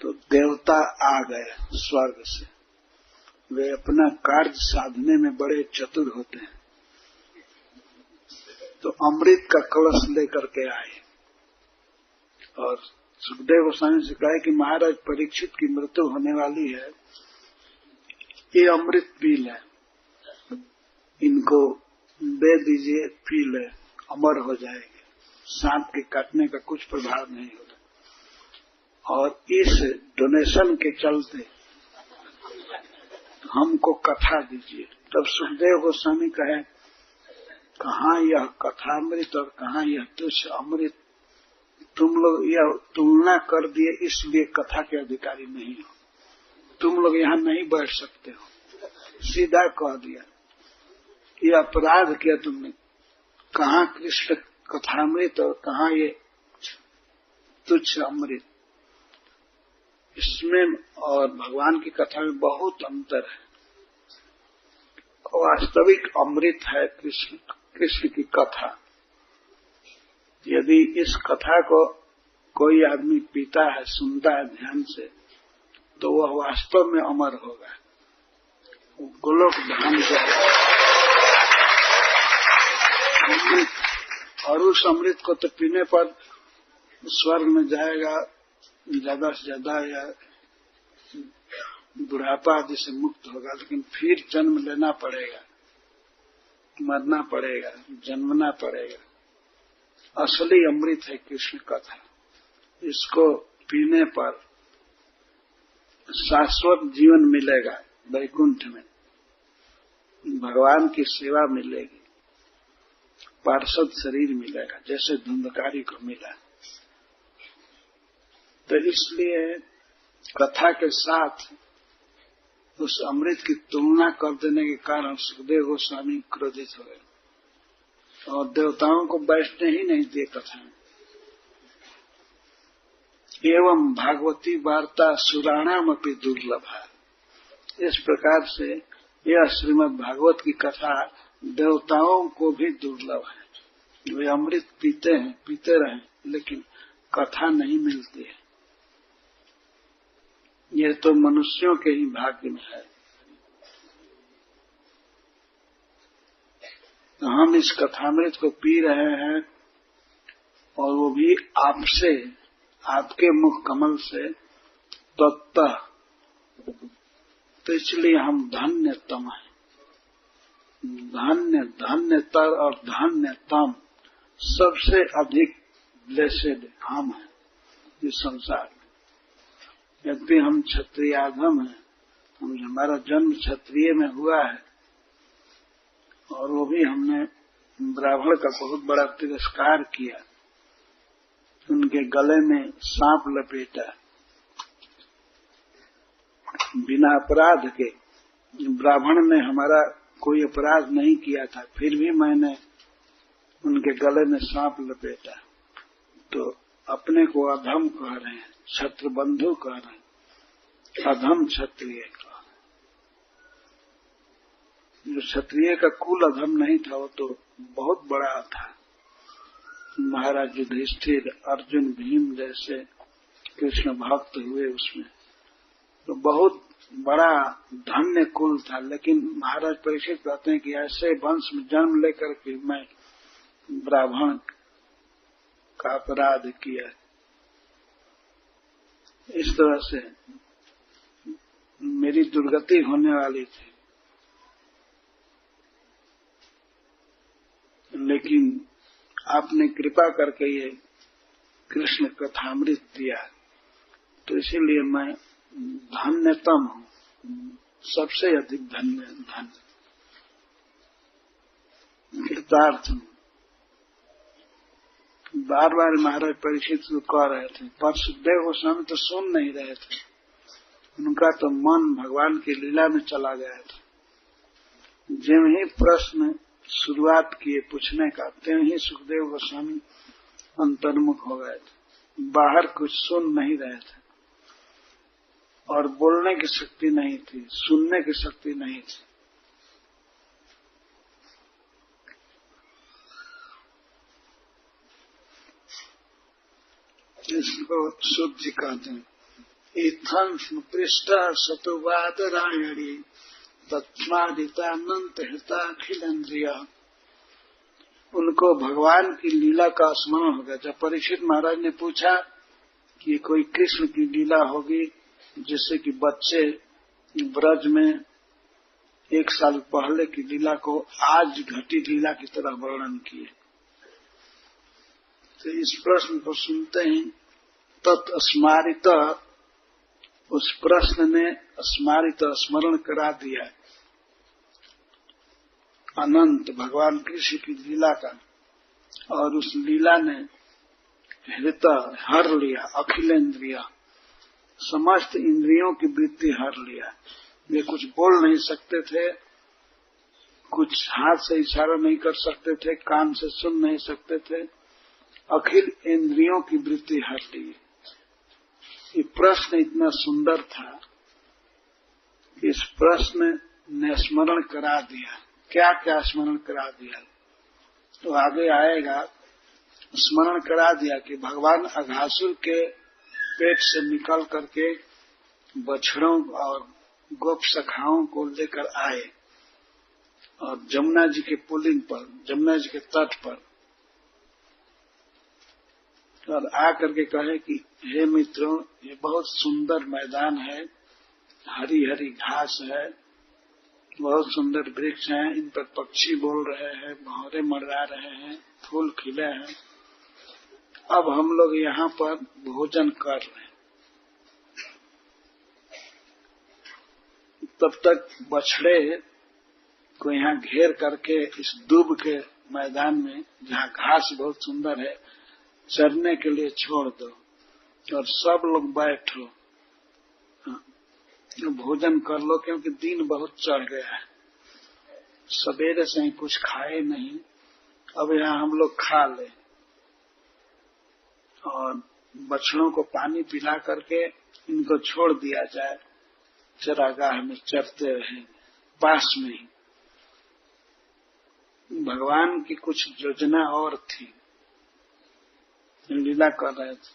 तो देवता आ गए स्वर्ग से। वे अपना कार्य साधने में बड़े चतुर होते हैं, तो अमृत का कलश लेकर के आए और सुखदेव गोस्वामी से कहा कि महाराज परीक्षित की मृत्यु होने वाली है, ये अमृत पी ले, इनको दे दीजिए, पी ले, अमर हो जाएंगे, सांप के काटने का कुछ प्रभाव नहीं होगा। और इस डोनेशन के चलते हमको कथा दीजिए। तब सुखदेव गोस्वामी कहे, कहाँ यह कथामृत और कहाँ यह तुच्छ अमृत, तुम लोग यह तुलना कर दिए, इसलिए कथा के अधिकारी नहीं हो, तुम लोग यहाँ नहीं बैठ सकते हो। सीधा कह दिया, ये अपराध किया तुमने। कहाँ कृष्ण कथामृत और कहाँ ये तुच्छ अमृत, इसमें और भगवान की कथा में बहुत अंतर है। वास्तविक अमृत है कृष्ण की कथा। यदि इस कथा को कोई आदमी पीता है, सुनता है ध्यान से, तो वह वास्तव में अमर होगा, गोलोक धाम जाएगा। और उस अमृत को तो पीने पर स्वर्ग में जाएगा, ज्यादा से ज्यादा या बुढ़ापा आदि से मुक्त होगा, लेकिन फिर जन्म लेना पड़ेगा, मरना पड़ेगा, जन्मना पड़ेगा। असली अमृत है कृष्ण कथा। इसको पीने पर शाश्वत जीवन मिलेगा, वैकुंठ में भगवान की सेवा मिलेगी, पार्षद शरीर मिलेगा, जैसे धुंधकारी को मिला। तो इसलिए कथा के साथ उस अमृत की तुलना कर देने के कारण सुखदेव गोस्वामी क्रोधित हो गए और देवताओं को बैठने ही नहीं दिए कथा में। एवं भागवती वार्ता सुराणाम अपि दुर्लभ है। इस प्रकार से यह श्रीमद् भागवत की कथा देवताओं को भी दुर्लभ है। वे अमृत पीते हैं, पीते रहें, लेकिन कथा नहीं मिलती है। ये तो मनुष्यों के ही भाग्य में है। तो हम इस कथामृत को पी रहे हैं और वो भी आपसे, आपके मुख कमल से, तत्तः, तो इसलिए हम धन्यतम हैं। धन्य, धन्यतर और धन्यतम, सबसे अधिक ब्लेसेड हम हैं इस संसार में। यद्यपि हम क्षत्रियाधम हैं, हमारा जन्म क्षत्रिय में हुआ है और वो भी हमने ब्राह्मण का बहुत बड़ा तिरस्कार किया, उनके गले में सांप लपेटा बिना अपराध के। ब्राह्मण ने हमारा कोई अपराध नहीं किया था, फिर भी मैंने उनके गले में सांप लपेटा। तो अपने को अधम कह रहे हैं, क्षत्रबंधु कह रहे हैं, अधम क्षत्रिय कह। जो क्षत्रिय का कुल अधम नहीं था, वो तो बहुत बड़ा था। महाराज युधिष्ठिर, अर्जुन, भीम जैसे कृष्ण भक्त हुए उसमें, तो बहुत बड़ा धन्य कुल था। लेकिन महाराज परीक्षित कहते हैं कि ऐसे वंश में जन्म लेकर के मैं ब्राह्मण का अपराध किया। इस तरह से मेरी दुर्गति होने वाली थी, लेकिन आपने कृपा करके ये कृष्ण कथामृत दिया, तो इसीलिए मैं धन्यतम हूँ, सबसे अधिक धन्य कृतार्थ हूँ। बार बार महाराज परीक्षित को कह रहे थे, पर सुखदेव गोस्वामी तो सुन नहीं रहे थे, उनका तो मन भगवान की लीला में चला गया था। जब ही प्रश्न शुरुआत किए पूछने का, त्यों ही सुखदेव गोस्वामी अंतर्मुख हो गए थे, बाहर कुछ सुन नहीं रहे थे, और बोलने की शक्ति नहीं थी, सुनने की शक्ति नहीं थी। इसको शुद्ध जी कहते हैं, इथं पृष्ठ सतुवादरायणी तत्मादितानंत हृताखिलेन्द्रिय। उनको भगवान की लीला का स्मरण हो गया। जब परीक्षित महाराज ने पूछा कि कोई कृष्ण की लीला होगी जिससे कि बच्चे ब्रज में 1 साल पहले की लीला को आज घटी लीला की तरह वर्णन किए, तो इस प्रश्न को सुनते ही तत्स्मारित, उस प्रश्न ने स्मारित स्मरण करा दिया अनंत भगवान कृष्ण की लीला का, और उस लीला ने हृदय हर लिया, अखिलेन्द्रिय, समस्त इंद्रियों की वृत्ति हर लिया। वे कुछ बोल नहीं सकते थे, कुछ हाथ से इशारा नहीं कर सकते थे, कान से सुन नहीं सकते थे, अखिल इंद्रियों की वृत्ति हर ली। ये प्रश्न इतना सुंदर था कि इस प्रश्न ने स्मरण करा दिया। क्या क्या स्मरण करा दिया, तो आगे आएगा। स्मरण करा दिया कि भगवान अघासुर के पेट से निकल करके बछड़ों और गोप सखाओं को लेकर आए, और जमुना जी के पुलिंग पर, जमुना जी के तट पर, और आकर के कहे कि हे मित्रों, ये बहुत सुंदर मैदान है, हरी हरी घास है, बहुत सुंदर वृक्ष हैं, इन पर पक्षी बोल रहे हैं, भंवरे मंडरा रहे हैं, फूल खिले हैं, अब हम लोग यहाँ पर भोजन कर रहे हैं। तब तक बछड़े को यहाँ घेर करके इस दूब के मैदान में, जहाँ घास बहुत सुंदर है, चरने के लिए छोड़ दो, और सब लोग बैठो, भोजन कर लो, क्योंकि दिन बहुत चढ़ गया है, सवेरे से ही कुछ खाए नहीं, अब यहाँ हम लोग खा ले, और बछड़ों को पानी पिला करके इनको छोड़ दिया जाए, चरागाह में चरते रहे पास में ही। भगवान की कुछ योजना और थी, लीला कर रहे थे,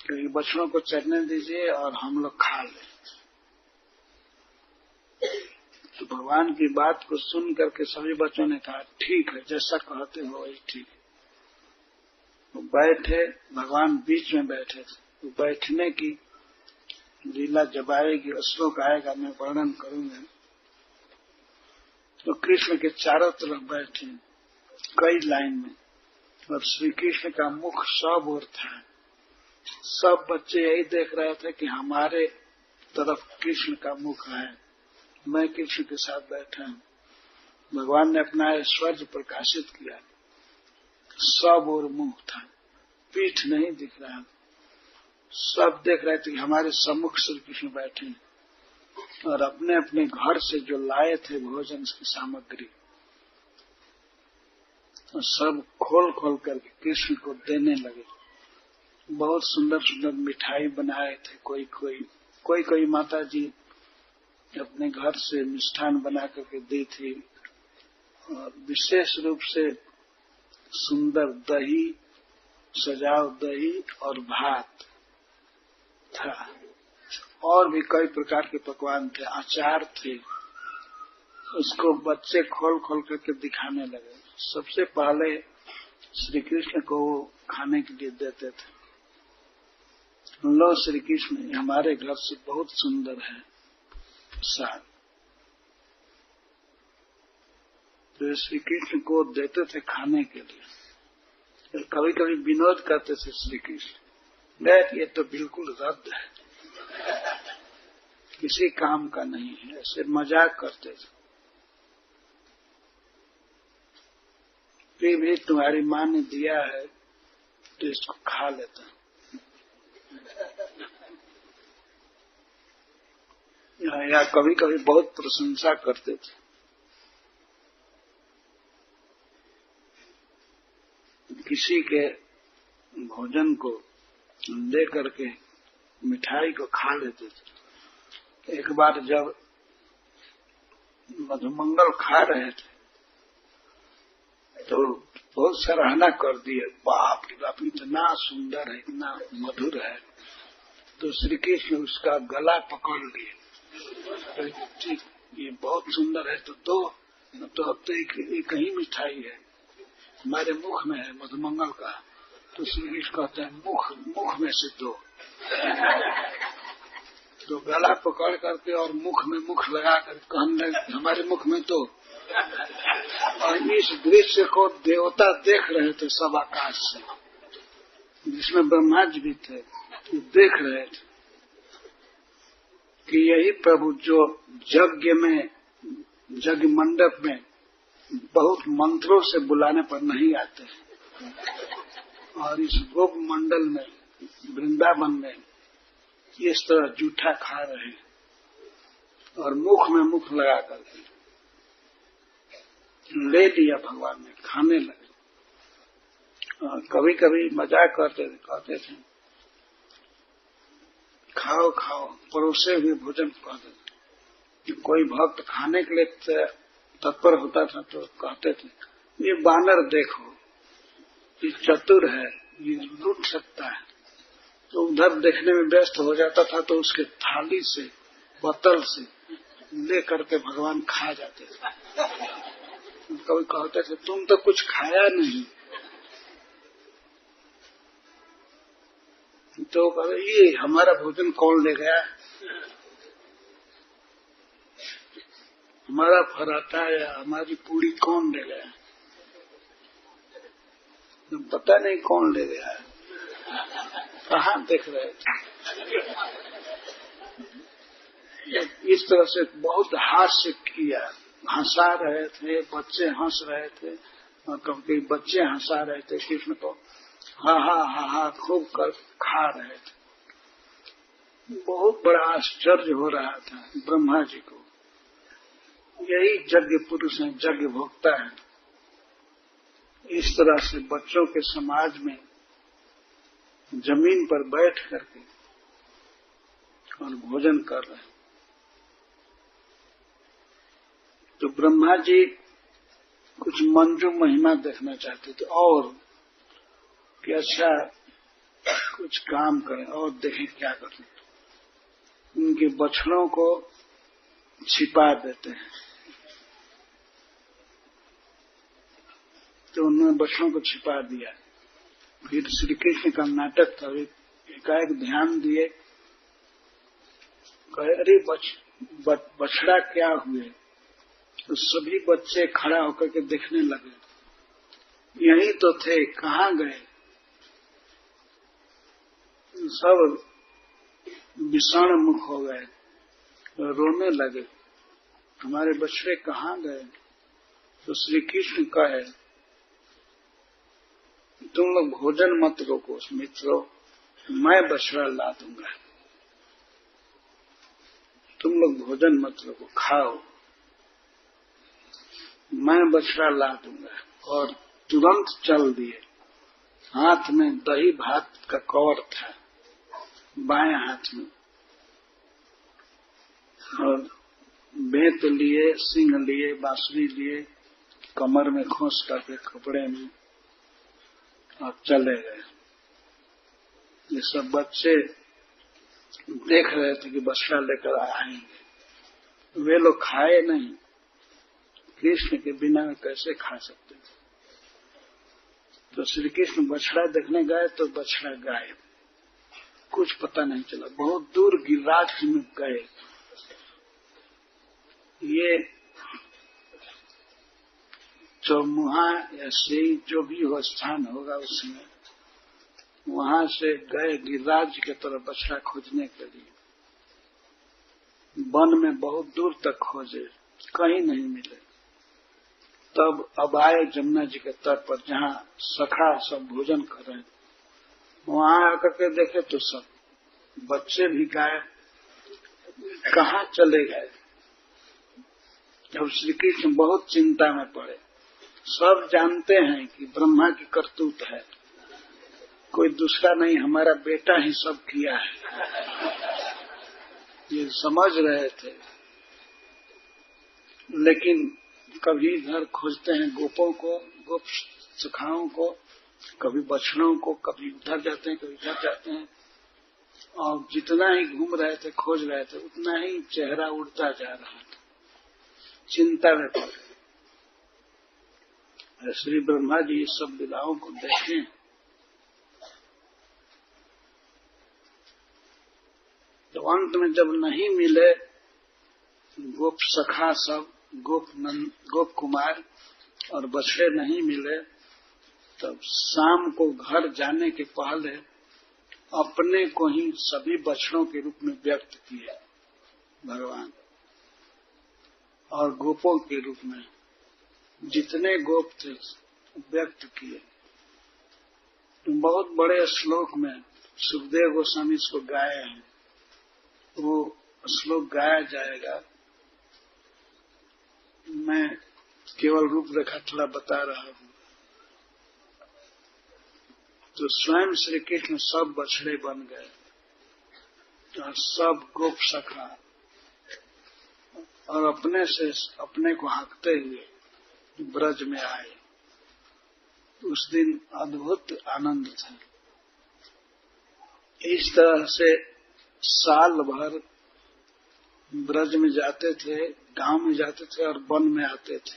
क्योंकि बछड़ों को चरने दीजिए और हम लोग खा ले। तो भगवान की बात को सुन करके सभी बच्चों ने कहा, ठीक है, जैसा कहते हो वही ठीक है। वो बैठे, भगवान बीच में बैठे थे। तो बैठने की लीला जब आएगी, श्लोक आएगा, मैं वर्णन करूंगा। तो कृष्ण के चारों तरफ बैठे कई लाइन में, और श्री कृष्ण का मुख सब ओर था। सब बच्चे यही देख रहे थे कि हमारे तरफ कृष्ण का मुख है, मैं कृष्ण के साथ बैठा हूं। भगवान ने अपना ऐश्वर्य प्रकाशित किया, सब ओर मुंह था, पीठ नहीं दिख रहा। सब देख रहे थे कि हमारे सम्मुख श्री कृष्ण बैठे, और अपने अपने घर से जो लाए थे भोजन की सामग्री, तो सब खोल खोल करके कृष्ण को देने लगे। बहुत सुंदर सुंदर मिठाई बनाए थे। कोई माता जी अपने घर से मिष्ठान बना करके दी थी, और विशेष रूप से सुंदर दही, सजाव दही और भात था, और भी कई प्रकार के पकवान थे, अचार थे। उसको बच्चे खोल खोल करके दिखाने लगे। सबसे पहले श्री कृष्ण को वो खाने के लिए देते थे। लो श्री कृष्ण, हमारे घर से बहुत सुंदर है, प्रसाद। तो श्री कृष्ण को देते थे खाने के लिए। कभी कभी विनोद करते थे श्री कृष्ण, बैठ ये तो बिल्कुल रद्द है, किसी काम का नहीं है, ऐसे मजाक करते थे। फिर भी तुम्हारी माँ ने दिया है तो इसको खा लेता। या कभी कभी बहुत प्रशंसा करते थे। किसी के भोजन को दे करके मिठाई को खा लेते थे। एक बार जब मधुमंगल खा रहे थे तो बहुत सराहना कर दिए, बाप रे बाप इतना सुंदर है, इतना मधुर है। तो श्री कृष्ण उसका गला पकड़ लिए, ठीक ये बहुत सुंदर है तो दो, तो अब तो एक ही मिठाई है, हमारे मुख में है मधुमंगल का। तो श्री कृष्ण कहते हैं मुख में से दो। तो गला पकड़ करके और मुख में मुख लगा कर कहने हमारे मुख में दो। और इस दृश्य को देवता देख रहे थे सब आकाश से, जिसमें ब्रह्मा जी भी थे, तो देख रहे थे कि यही प्रभु जो यज्ञ मंडप में बहुत मंत्रों से बुलाने पर नहीं आते, और इस गोप मंडल में वृंदावन में इस तरह जूठा खा रहे और मुख में मुख लगा करके ले लिया भगवान ने, खाने लगे। और कभी कभी मजाक करते थे, कहते थे खाओ खाओ, परोसे हुए भोजन कहते थे। कोई भक्त खाने के लिए तत्पर होता था तो कहते थे ये बानर देखो, ये चतुर है, ये लूट सकता है। तो उधर देखने में व्यस्त हो जाता था तो उसके थाली से बोतल से ले करके भगवान खा जाते थे। कभी कहते थे तुम तो कुछ खाया नहीं, तो कहते ये हमारा भोजन कौन ले गया, हमारा पराठा या हमारी पूरी कौन ले गया, तो पता नहीं कौन ले गया है, कहाँ देख रहे थे। इस तरह से बहुत हास्य किया, हंसा रहे थे, बच्चे हंस रहे थे, और कभी बच्चे हंसा रहे थे कृष्ण को, हा हा हा हा खूब कर खा रहे थे। बहुत बड़ा आश्चर्य हो रहा था ब्रह्मा जी को। यही यज्ञ पुरुष है, यज्ञ भोक्ता है। इस तरह से बच्चों के समाज में जमीन पर बैठ करके और भोजन कर रहे हैं। तो ब्रह्मा जी कुछ मंजू महिमा देखना चाहते थे और कि अच्छा कुछ काम करें और देखें क्या करें। उनके बछड़ों को छिपा देते हैं, तो उन्होंने बछड़ों को छिपा दिया। फिर श्री कृष्ण का नाटक था, एकाएक ध्यान दिए, कहे अरे बछड़ा क्या हुए। तो सभी बच्चे खड़ा होकर के देखने लगे, यही तो थे, कहाँ गए। सब विषाण मुख हो गए, रोने लगे, हमारे बछड़े कहाँ गए। तो श्री कृष्ण कहे तुम लोग भोजन मत रोको मित्रों, मैं बछड़ा ला दूंगा, तुम लोग भोजन मत रोको, खाओ, मैं बछड़ा ला दूंगा। और तुरंत चल दिए। हाथ में दही भात का कवर था बाएं हाथ में, और बेंत लिए, सिंह लिए, बांसुरी लिए, कमर में खोस करके कपड़े में, और चले गए। ये सब बच्चे देख रहे थे कि बछड़ा लेकर आएंगे। वे लोग खाए नहीं, कृष्ण के बिना कैसे खा सकते थे। तो श्री कृष्ण बछड़ा देखने गए तो बछड़ा गायब, कुछ पता नहीं चला। बहुत दूर गिरिराज में गए ये चौमुहा या सही जो भी हो स्थान होगा उसमें, वहां से गए गिरिराज की तरफ बछड़ा खोजने के लिए। वन में बहुत दूर तक खोजे, कहीं नहीं मिले। तब अब आए जमुना जी के तट पर, जहाँ सखा सब भोजन कर रहे हैं। वहां आकर के देखे तो सब बच्चे भी गायब, कहाँ चले गए। जब श्री कृष्ण बहुत चिंता में पड़े, सब जानते हैं कि ब्रह्मा की करतूत है, कोई दूसरा नहीं, हमारा बेटा ही सब किया है, ये समझ रहे थे। लेकिन कभी इधर खोजते हैं गोपों को, गोप सखाओं को, कभी बछड़ों को, कभी उधर जाते हैं, कभी इधर जाते हैं। और जितना ही घूम रहे थे, खोज रहे थे, उतना ही चेहरा उड़ता जा रहा था। चिंता में पड़ गए। श्री ब्रह्मा जी इस सब लीलाओं को देखें, तो अंत में जब नहीं मिले गोप सखा सब, गोप कुमार और बछड़े नहीं मिले, तब शाम को घर जाने के पहले अपने को ही सभी बछड़ों के रूप में व्यक्त किया भगवान, और गोपों के रूप में जितने गोप थे व्यक्त किए। बहुत बड़े श्लोक में सुखदेव गोस्वामी इसको गाए हैं, वो श्लोक गाया जाएगा। मैं केवल रूपरेखा थोड़ा बता रहा हूँ। तो स्वयं श्री कृष्ण सब बछड़े बन गए और सब गोप सखा, और अपने से अपने को हाँकते हुए ब्रज में आए। उस दिन अद्भुत आनंद था। इस तरह से साल भर ब्रज में जाते थे, गांव में जाते थे और वन में आते थे।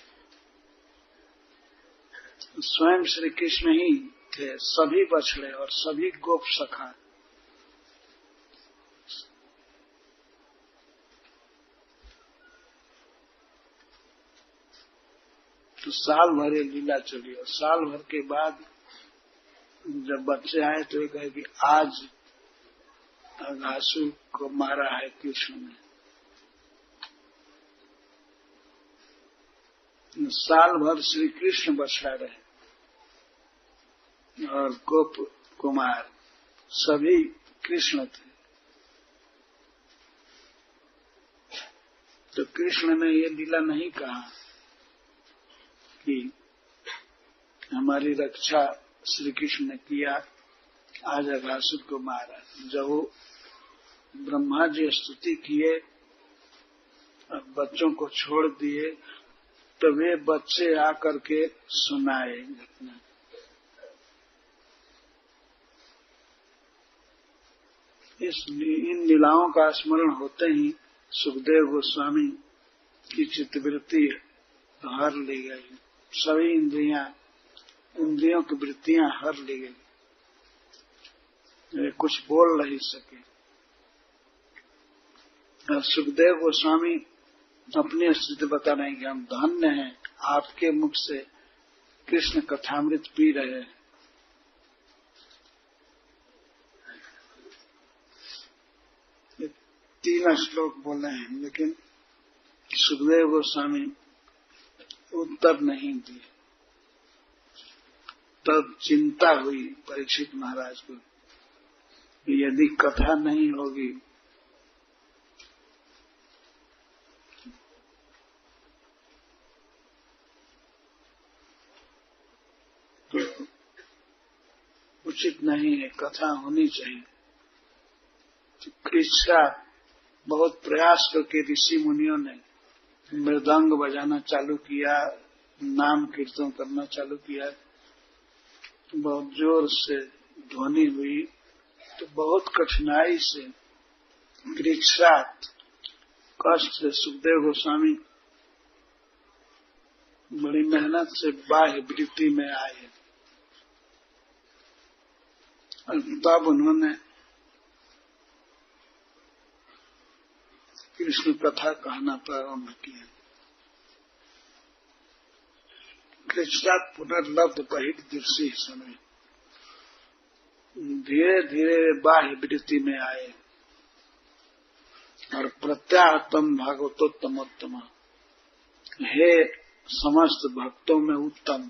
स्वयं श्री कृष्ण ही थे, सभी बछड़े और सभी गोप सखा। तो साल भर ये लीला चली, और साल भर के बाद जब बच्चे आए तो ये कहे कि आज अघासुर को मारा है कृष्ण ने। साल भर श्री कृष्ण बछड़ा रहे और गोप कुमार सभी कृष्ण थे। तो कृष्ण ने ये लीला नहीं कहा कि हमारी रक्षा श्री कृष्ण ने किया, आज अघासुर को मारा। जब वो ब्रह्मा जी स्तुति किए और बच्चों को छोड़ दिए, तो वे बच्चे आकर के सुनाए घटना। इन लीलाओं का स्मरण होते ही सुखदेव गोस्वामी की चित्तवृत्ति हर ली गई, सभी इंद्रियों की वृत्तियां हर ली गई, वे कुछ बोल नहीं सके। सुखदेव गोस्वामी अपनी स्थिति बता रहे हैं कि हम धन्य हैं, आपके मुख से कृष्ण कथामृत पी रहे हैं। ये 3 श्लोक बोले हैं, लेकिन सुखदेव गोस्वामी उत्तर नहीं दिए। तब चिंता हुई परीक्षित महाराज को, यदि कथा नहीं होगी तो उचित नहीं है, कथा होनी चाहिए। तो कृष्णा बहुत प्रयास करके ऋषि मुनियों ने मृदंग बजाना चालू किया, नाम कीर्तन करना चालू किया, बहुत जोर से ध्वनि हुई। तो बहुत कठिनाई से वृक्षात कष्ट से सुखदेव गोस्वामी बड़ी मेहनत से बाह्य वृत्ति में आए, और तब उन्होंने कृष्ण कथा कहना प्रारंभ किया। कृष्णात् पुनर्लब्ध बहिर् दृश्य समय धीरे धीरे बाह्य वृत्ति में आए और प्रत्याहतम भागवतोत्तमोत्तम, हे समस्त भक्तों में उत्तम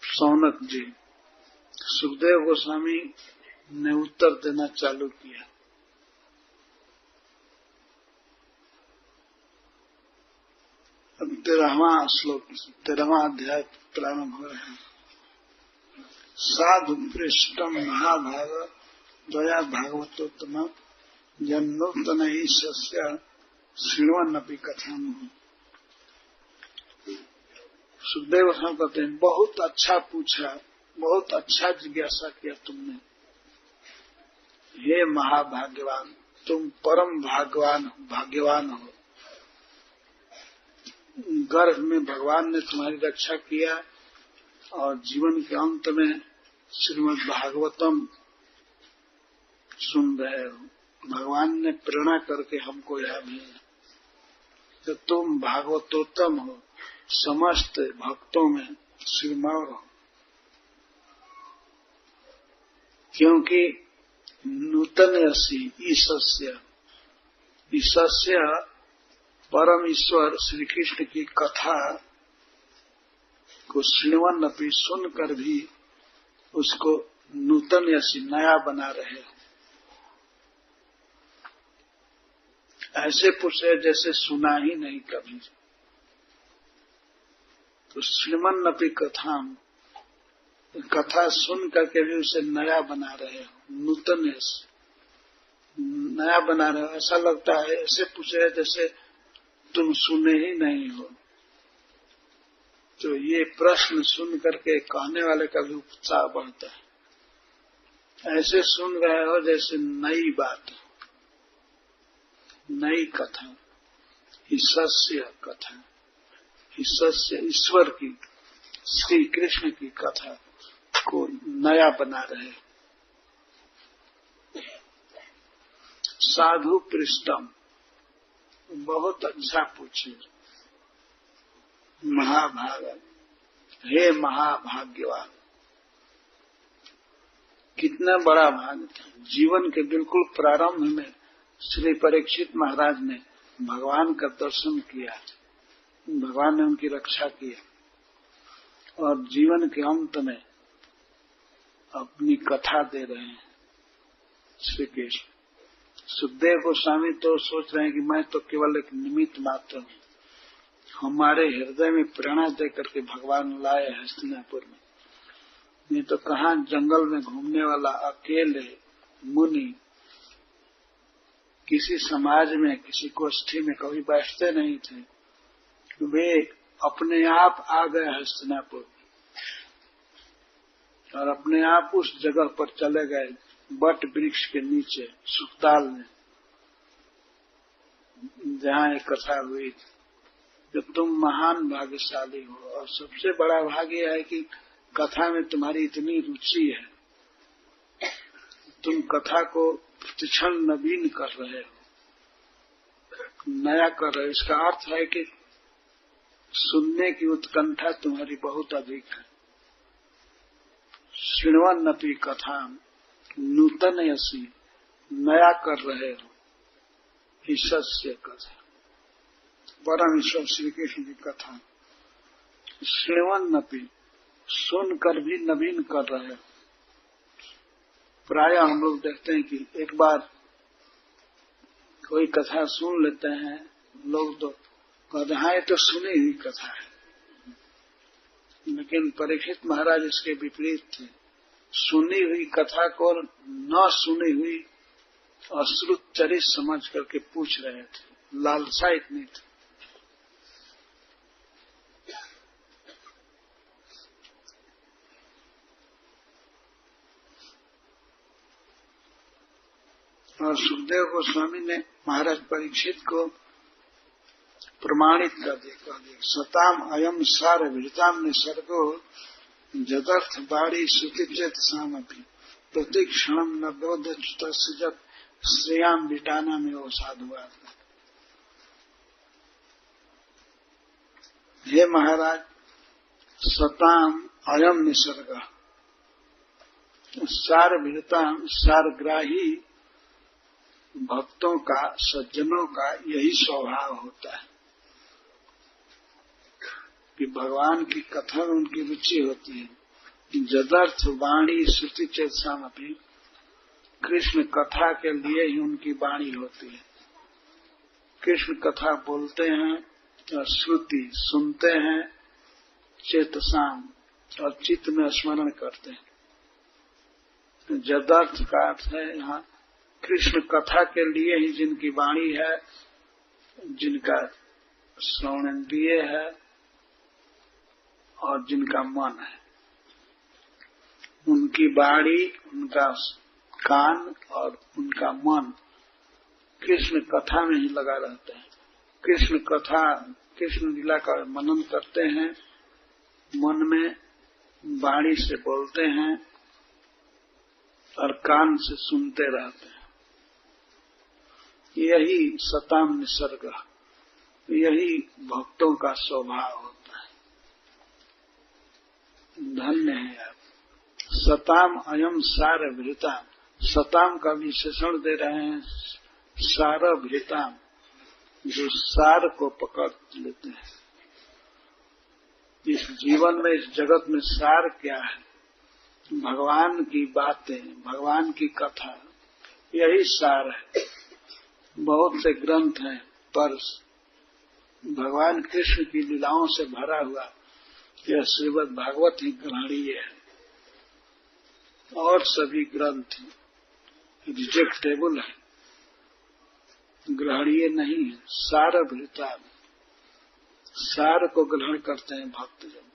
सौनक जी, सुखदेव गोस्वामी ने उत्तर देना चालू किया। अब 13वां श्लोक 13वां अध्याय प्रारंभ हो रहा है। साधु पृष्ठम महाभाग दया भागवतोत्तम जन्नोत्तन ईश्य श्रृण्वन्नपि कथाम। सुखदेव गोस्वामी कहते हैं, बहुत अच्छा पूछा, बहुत अच्छा जिज्ञासा किया तुमने। हे महाभाग्यवान, तुम परम भाग्यवान हो। गर्भ में भगवान ने तुम्हारी रक्षा किया और जीवन के अंत में श्रीमद् भागवतम सुन रहे हो। भगवान ने प्रेरणा करके हमको यह भेजा तो तुम भागवतोत्तम हो, समस्त भक्तों में श्रीमान हो। क्योंकि नूतन ईशस्य परम ईश्वर श्री कृष्ण की कथा को श्रवण अपनी सुनकर भी उसको नूतन नया बना रहे हो। ऐसे पूछे जैसे सुना ही नहीं कभी। तो श्रीमन अपनी कथा सुन करके भी उसे नया बना रहे हो, नूतन नया बना रहे हो। ऐसा लगता है, ऐसे पूछे जैसे तुम सुने ही नहीं हो। तो ये प्रश्न सुन करके कहने वाले का भी उत्साह बढ़ता है। ऐसे सुन रहे हो जैसे नई बात, नई कथा, ईश्वस्य कथा, ईश्वर की, श्री कृष्ण की कथा को नया बना रहे। साधु पृष्ठम, बहुत अच्छा पूछे। महाभाग, हे महाभाग्यवान, कितना बड़ा भाग था। जीवन के बिल्कुल प्रारंभ में श्री परीक्षित महाराज ने भगवान का दर्शन किया, भगवान ने उनकी रक्षा की, और जीवन के अंत में अपनी कथा दे रहे हैं श्री कृष्ण। सुखदेव गोस्वामी तो सोच रहे हैं कि मैं तो केवल एक निमित्त मात्र हूँ। हमारे हृदय में प्रेरणा दे करके भगवान लाए हस्तिनापुर में, नहीं तो कहाँ जंगल में घूमने वाला अकेले मुनि किसी समाज में, किसी गोष्ठी में कभी बैठते नहीं थे। वे अपने आप आ गए हस्तिनापुर और अपने आप उस जगह पर चले गए, बट वृक्ष के नीचे सुखताल में, जहाँ एक कथा हुई थी। जो तुम महान भाग्यशाली हो, और सबसे बड़ा भाग्य है कि कथा में तुम्हारी इतनी रुचि है, तुम कथा को प्रतिक्षण नवीन कर रहे हो, नया कर रहे हो। इसका अर्थ है कि सुनने की उत्कंठा तुम्हारी बहुत अधिक है। श्रृण्वन्नपि कथा नूतन यसी, नया कर रहे हो ईश्वस्य कथा, परम ईश्वर श्री कृष्ण की कथा। श्रृण्वन्नपि, सुनकर भी नवीन कर रहे हो। प्राय हम लोग देखते हैं कि एक बार कोई कथा सुन लेते हैं लोग, तो कहते हैं ये तो सुनी हुई कथा है। लेकिन परीक्षित महाराज इसके विपरीत थे। सुनी हुई कथा को न सुनी हुई अश्रुत चरित समझ करके पूछ रहे थे, लालसा इतनी थी। और सुखदेव गोस्वामी ने महाराज परीक्षित को प्रमाणित कर दिया। सताम अयम सार विहिताम निसर्गो जदर्थ बाड़ी श्रुति चेत सामपि प्रतिक्षणम न बोध जत श्रेयाम बिटाना में वो साधु आता है। हे महाराज, सताम अयम निसर्ग, सारभृताम सारग्राही भक्तों का, सज्जनों का यही स्वभाव होता है कि भगवान की कथा में उनकी रुचि होती है। जदर्थ वाणी श्रुति चेतसाम अपनी, कृष्ण कथा के लिए ही उनकी वाणी होती है। कृष्ण कथा बोलते हैं और श्रुति सुनते हैं, चेतसाम और चित्त में स्मरण करते हैं। जदर्थ का अर्थ है यहाँ कृष्ण कथा के लिए ही जिनकी वाणी है, जिनका श्रवणेन्द्रिय है और जिनका मन है, उनकी वाणी, उनका कान और उनका मन कृष्ण कथा में ही लगा रहता है। कृष्ण कथा, कृष्ण लीला का मनन करते हैं, मन में वाणी से बोलते हैं और कान से सुनते रहते हैं। यही सताम निसर्ग, यही भक्तों का स्वभाव होता है। धन्य है आप। सताम अयम सारभृताम, सताम का विशेषण दे रहे हैं सारभृताम, जो सार को पकड़ लेते हैं। इस जीवन में, इस जगत में सार क्या है? भगवान की बातें, भगवान की कथा, यही सार है। बहुत से ग्रंथ हैं पर भगवान कृष्ण की लीलाओं से भरा हुआ यह श्रीमद् भागवत ही ग्रहणीय है। और सभी ग्रंथ रिजेक्टेबल है, ग्रहणीय नहीं है। सारभृता, सार को ग्रहण करते हैं भक्तजन।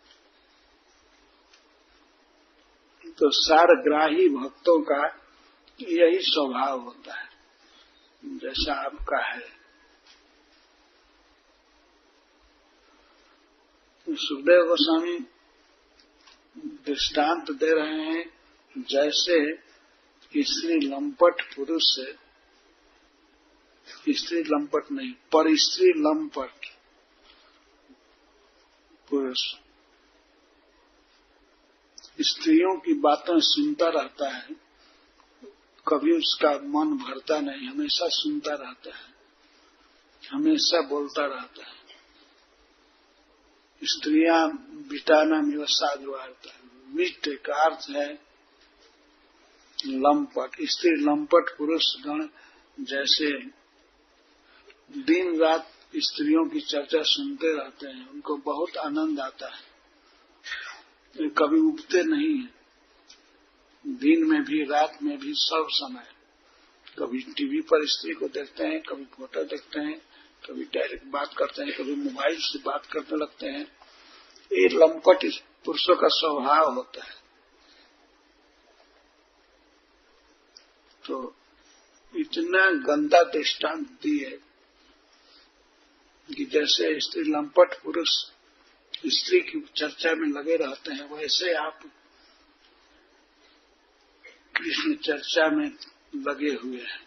तो सारग्राही भक्तों का यही स्वभाव होता है, जैसा आपका है। सुखदेव गोस्वामी दृष्टांत दे रहे हैं, जैसे स्त्री लंपट पुरुष से, स्त्री लंपट नहीं पर स्त्री लंपट पुरुष स्त्रियों की बातें सुनता रहता है, कभी उसका मन भरता नहीं, हमेशा सुनता रहता है, हमेशा बोलता रहता है। स्त्रियां बिटाना में साधुवार्ता, विष्ट का अर्थ है लंपट। स्त्री लंपट पुरुष गण जैसे दिन रात स्त्रियों की चर्चा सुनते रहते हैं, उनको बहुत आनंद आता है, वे कभी उबते नहीं है। दिन में भी, रात में भी, सब समय। कभी टीवी पर स्त्री को देखते हैं, कभी फोटो देखते हैं, कभी डायरेक्ट बात करते हैं, कभी मोबाइल से बात करने लगते हैं। ये लंपट पुरुषों का स्वभाव होता है। तो इतना गंदा दृष्टांत दिए कि जैसे स्त्री लंपट पुरुष स्त्री की चर्चा में लगे रहते हैं, वैसे आप कृष्ण चर्चा में लगे हुए हैं।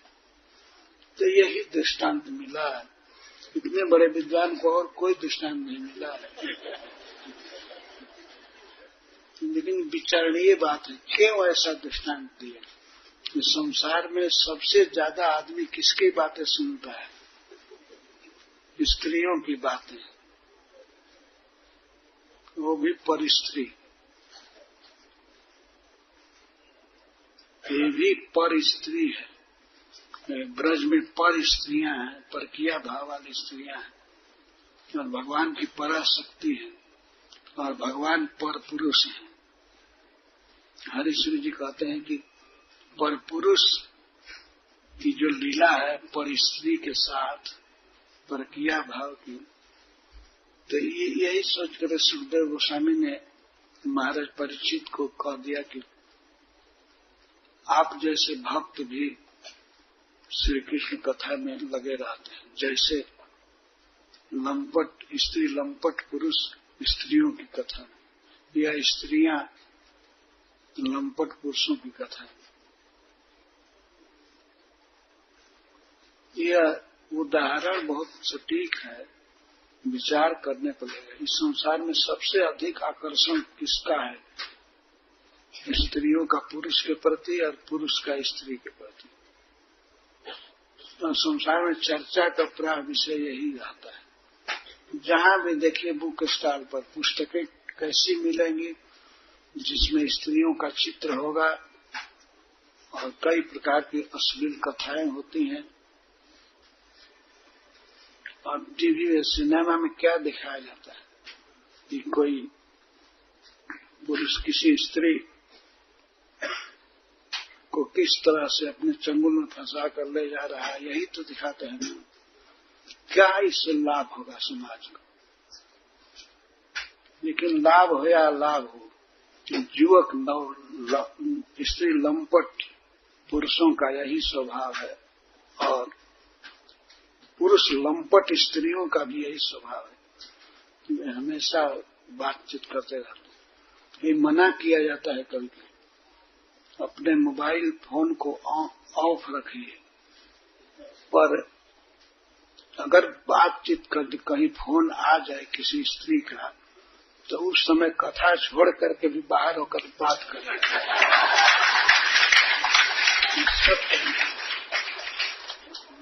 तो यही दृष्टांत मिला है। इतने बड़े विद्वान को और कोई दृष्टांत नहीं मिला है। लेकिन विचारणीय बात है, क्यों ऐसा दृष्टांत दिया? संसार में सबसे ज्यादा आदमी किसकी बातें सुनता है? स्त्रियों की बातें, वो भी परिस्त्री। ये भी पर स्त्री है। ब्रज में पर स्त्रियां हैं, परकिया भाव वाली स्त्रियां हैं, और भगवान की पराशक्ति है, और भगवान पर पुरुष है। हरिश्री जी कहते हैं कि पर पुरुष की जो लीला है पर स्त्री के साथ, परकिया भाव की, तो यही सोचकर सुखदेव गोस्वामी ने महाराज परीक्षित को कह दिया कि आप जैसे भक्त भी श्री कृष्ण कथा में लगे रहते हैं, जैसे लंपट स्त्री लंपट पुरुष स्त्रियों की कथा में, या स्त्रियां लंपट पुरुषों की कथा में। यह उदाहरण बहुत सटीक है, विचार करने पड़ेगा। इस संसार में सबसे अधिक आकर्षण किसका है? स्त्रियों का पुरुष के प्रति और पुरुष का स्त्री के प्रति। और संसार में चर्चा का प्राय विषय यही रहता है। जहां भी देखिए बुक स्टॉल पर पुस्तकें कैसी मिलेंगी जिसमें स्त्रियों का चित्र होगा और कई प्रकार की अश्लील कथाएं होती हैं। और टीवी में सिनेमा में क्या दिखाया जाता है कि कोई पुरुष किसी स्त्री को किस तरह से अपने चंगुल में फंसा कर ले जा रहा है, यही तो दिखाते हैं। क्या इससे लाभ होगा समाज को? लेकिन लाभ हो या लाभ हो, युवक स्त्री लंपट पुरुषों का यही स्वभाव है और पुरुष लंपट स्त्रियों का भी यही स्वभाव है कि वे हमेशा बातचीत करते रहते हैं। ये मना किया जाता है कभी कभी, अपने मोबाइल फोन को ऑफ रखिए, पर अगर बातचीत कर कहीं फोन आ जाए किसी स्त्री का तो उस समय कथा छोड़ करके भी बाहर होकर बात करें।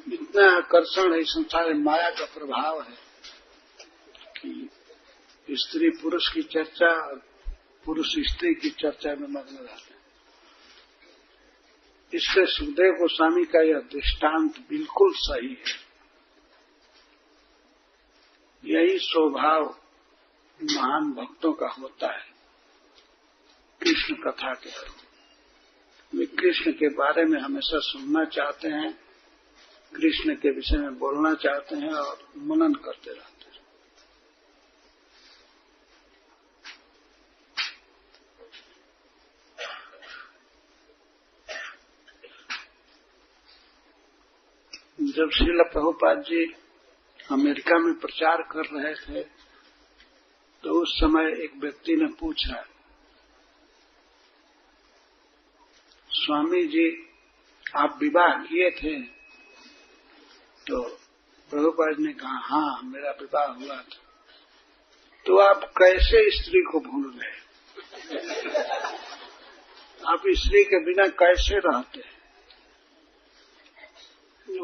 इतना आकर्षण है संसार में, माया का प्रभाव है कि स्त्री पुरुष की चर्चा और पुरुष स्त्री की चर्चा में मग्न रहते हैं। इससे सुखदेव गोस्वामी का यह दृष्टांत बिल्कुल सही है। यही स्वभाव महान भक्तों का होता है कृष्ण कथा के। वे कृष्ण के बारे में हमेशा सुनना चाहते हैं, कृष्ण के विषय में बोलना चाहते हैं और मनन करते रहते हैं। जब श्रील प्रभुपाद जी अमेरिका में प्रचार कर रहे थे तो उस समय एक व्यक्ति ने पूछा, स्वामी जी आप विवाह किए थे? तो प्रभुपाद ने कहा हाँ मेरा विवाह हुआ था। तो आप कैसे स्त्री को भूल गए? आप स्त्री के बिना कैसे रहते हैं?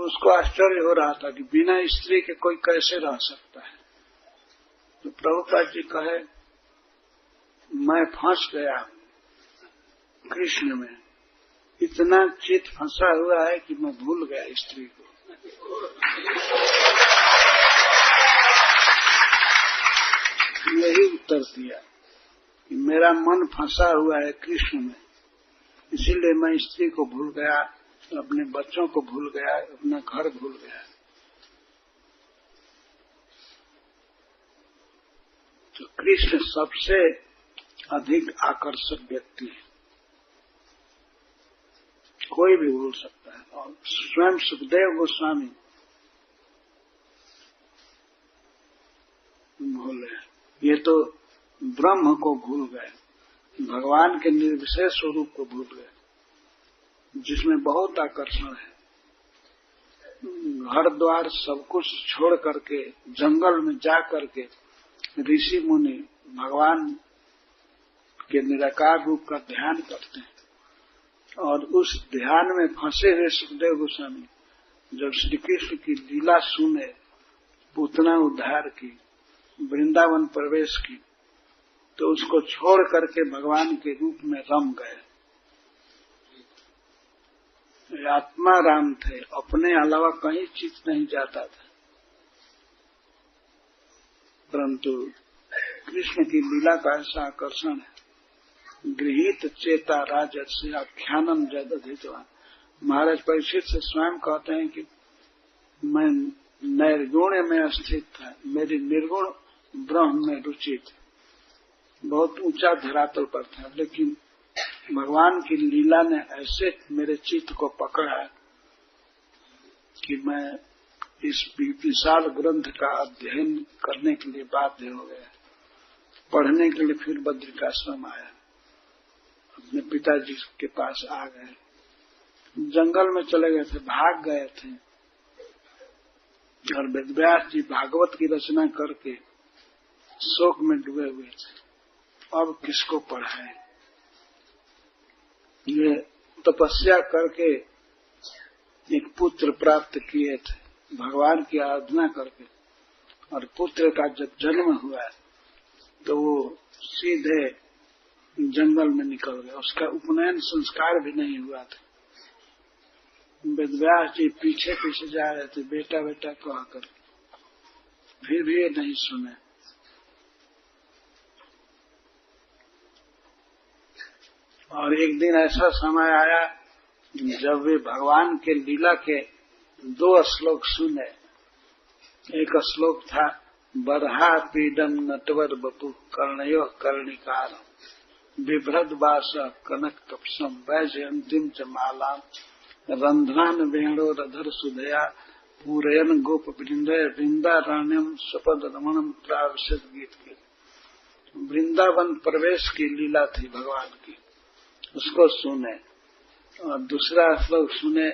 उसको आश्चर्य हो रहा था कि बिना स्त्री के कोई कैसे रह सकता है। तो प्रभुपाद जी कहे, मैं फंस गया कृष्ण में, इतना चित फंसा हुआ है कि मैं भूल गया स्त्री को। यही उत्तर दिया कि मेरा मन फंसा हुआ है कृष्ण में, इसीलिए मैं स्त्री को भूल गया, अपने बच्चों को भूल गया, अपना घर भूल गया। तो कृष्ण सबसे अधिक आकर्षक व्यक्ति है, कोई भी भूल सकता है। और स्वयं सुखदेव गोस्वामी भूले, ये तो ब्रह्म को भूल गए, भगवान के निर्विशेष स्वरूप को भूल गए जिसमें बहुत आकर्षण है। घर द्वार सब कुछ छोड़ करके जंगल में जा करके ऋषि मुनि भगवान के निराकार रूप का ध्यान करते हैं और उस ध्यान में फंसे हुए सुखदेव गोस्वामी जब श्री कृष्ण की लीला सुने, पूतना उद्धार की, वृंदावन प्रवेश की, तो उसको छोड़ करके भगवान के रूप में रम गए। आत्मा राम थे, अपने अलावा कहीं चित नहीं जाता था, परंतु कृष्ण की लीला का ऐसा आकर्षण है। गृहीत चेता राजस्य आख्यानम जदधितवान। महाराज परीक्षित से स्वयं कहते हैं कि मैं निर्गुण में स्थित था, मेरी निर्गुण ब्रह्म में रुचि थी, बहुत ऊंचा धरातल पर था, लेकिन भगवान की लीला ने ऐसे मेरे चित्त को पकड़ा कि मैं इस विशाल ग्रंथ का अध्ययन करने के लिए बाध्य हो गया। पढ़ने के लिए फिर बद्रिकाश्रम आया, अपने पिताजी के पास आ गए, जंगल में चले गए थे, भाग गए थे, और वेदव्यास जी भागवत की रचना करके शोक में डूबे हुए थे। अब किसको पढ़ाए? ये तपस्या करके एक पुत्र प्राप्त किए थे भगवान की आराधना करके, और पुत्र का जब जन्म हुआ तो वो सीधे जंगल में निकल गए। उसका उपनयन संस्कार भी नहीं हुआ था। वेदव्यास जी पीछे पीछे जा रहे थे, बेटा बेटा कहकर, फिर भी ये नहीं सुने। और एक दिन ऐसा समय आया जब वे भगवान के लीला के 2 श्लोक सुने। एक श्लोक था बरहा पीडम नटवर बपु कर्णयो कर्णिकार बिभ्रद बास कनक कपसम वैजयंतीम च माला रंध्रान वेणो रधर सुधया पूरयन गोप वृंदय वृंदारण्यम स्वपद रमणम प्रावशत गीत की। वृंदावन प्रवेश की लीला थी भगवान की, उसको सुने। और दूसरा श्लोक सुने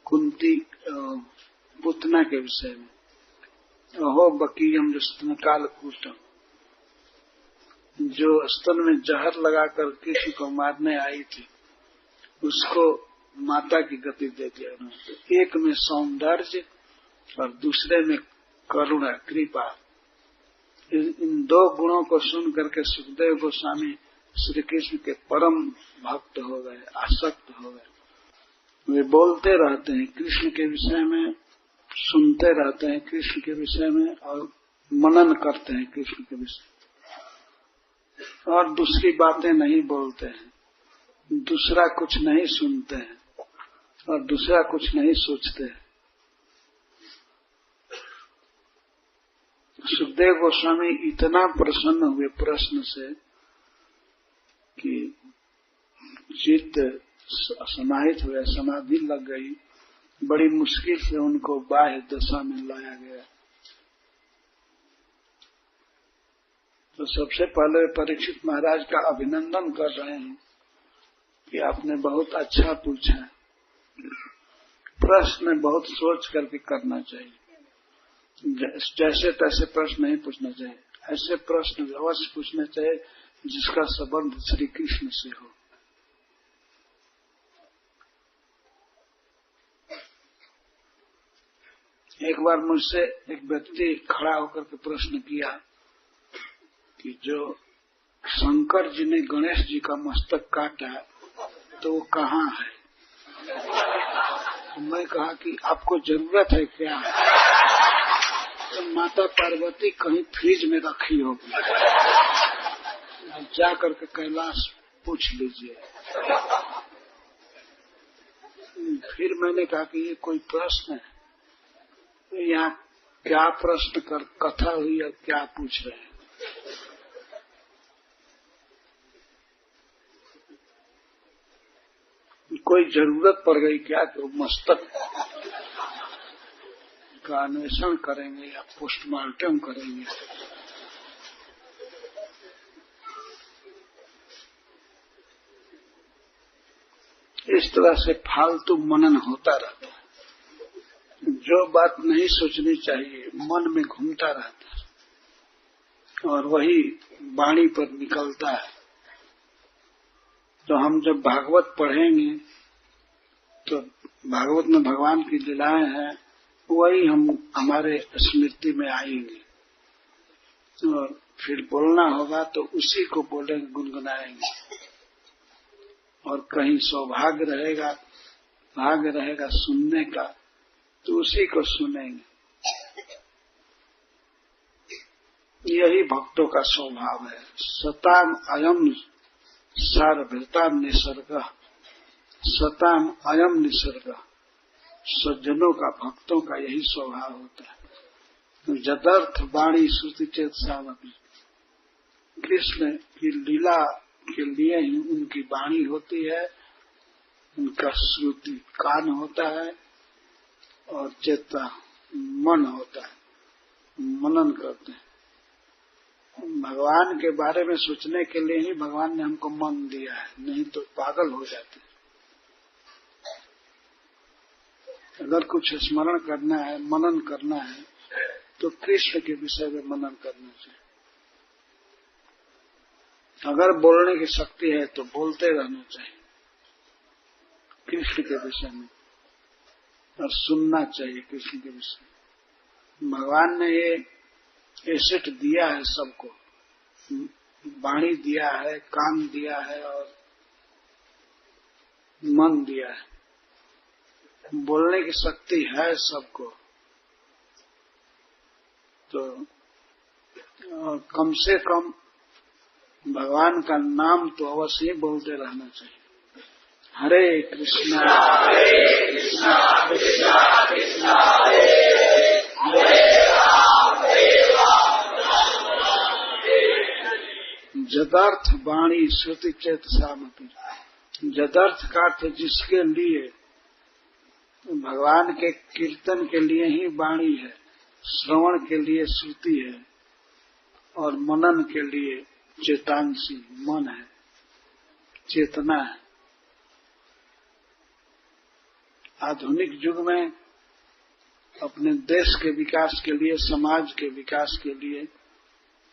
कुंती पुतना के विषय में, अहो बकीयम जो स्तन काल कूटम, जो स्तन में जहर लगाकर किसी को मारने आई थी उसको माता की गति दे दिया उन्होंने। एक में सौंदर्य और दूसरे में करुणा कृपा। इन 2 गुणों को सुन करके सुखदेव गोस्वामी श्री कृष्ण के परम भक्त हो गए, आसक्त हो गए। वे बोलते रहते हैं कृष्ण के विषय में, सुनते रहते हैं कृष्ण के विषय में और मनन करते हैं कृष्ण के विषय, और दूसरी बातें नहीं बोलते हैं, दूसरा कुछ नहीं सुनते हैं और दूसरा कुछ नहीं सोचते हैं। सुखदेव गोस्वामी इतना प्रसन्न हुए प्रश्न से कि चित्त समाहित हुआ, समाधि लग गई। बड़ी मुश्किल से उनको बाह्य दशा में लाया गया। तो सबसे पहले परीक्षित महाराज का अभिनंदन कर रहे हैं कि आपने बहुत अच्छा पूछा। प्रश्न बहुत सोच करके करना चाहिए, जैसे तैसे प्रश्न नहीं पूछना चाहिए। ऐसे प्रश्न अवश्य पूछना चाहिए जिसका संबंध श्री कृष्ण से हो। एक बार मुझसे एक व्यक्ति खड़ा होकर के प्रश्न किया कि जो शंकर जी ने गणेश जी का मस्तक काटा तो वो कहाँ है? तो मैं कहा कि आपको जरूरत है क्या? तो माता पार्वती कहीं फ्रिज में रखी होगी, जा करके कैलाश पूछ लीजिए। फिर मैंने कहा कि ये कोई प्रश्न है? यहाँ क्या प्रश्न कर कथा हुई और क्या पूछ रहे हैं? कोई जरूरत पड़ गई क्या कि मस्तक का अन्वेषण करेंगे या पोस्टमार्टम करेंगे? इस तरह से फालतू मनन होता रहता है। जो बात नहीं सोचनी चाहिए मन में घूमता रहता है और वही वाणी पर निकलता है। तो हम जब भागवत पढ़ेंगे तो भागवत में भगवान की लीलाएं हैं, वही हमारे स्मृति में आएंगे और फिर बोलना होगा तो उसी को बोलेंगे, गुनगुनाएंगे। और कहीं सौभाग्य रहेगा, भाग्य रहेगा सुनने का तो उसी को सुनेंगे। यही भक्तों का स्वभाव है। सताम अयम सारभृताम निसर्ग, सताम अयम निसर्ग। सज्जनों का, भक्तों का यही स्वभाव होता है। जदर्थ वाणी श्रुति चेत सावधि। कृष्ण की लीला के लिए ही उनकी वाणी होती है, उनका श्रुति कान होता है और चेता मन होता है, मनन करते हैं। भगवान के बारे में सोचने के लिए ही भगवान ने हमको मन दिया है, नहीं तो पागल हो जाते। अगर कुछ स्मरण करना है, मनन करना है, तो कृष्ण के विषय में मनन करना चाहिए। अगर बोलने की शक्ति है तो बोलते रहना चाहिए कृष्ण के विषय में, और सुनना चाहिए कृष्ण के विषय में। भगवान ने ये एसेट दिया है सबको, वाणी दिया है, कान दिया है और मन दिया है। बोलने की शक्ति है सबको, तो कम से कम भगवान का नाम तो अवश्य ही बोलते रहना चाहिए। हरे कृष्णा कृष्णा कृष्णा हरे जदार्थ वाणी श्रुति चेत सामपि। जदार्थ का अर्थ जिसके लिए, भगवान के कीर्तन के लिए ही वाणी है, श्रवण के लिए श्रुति है और मनन के लिए चेतांशी मन है, चेतना है। आधुनिक युग में अपने देश के विकास के लिए, समाज के विकास के लिए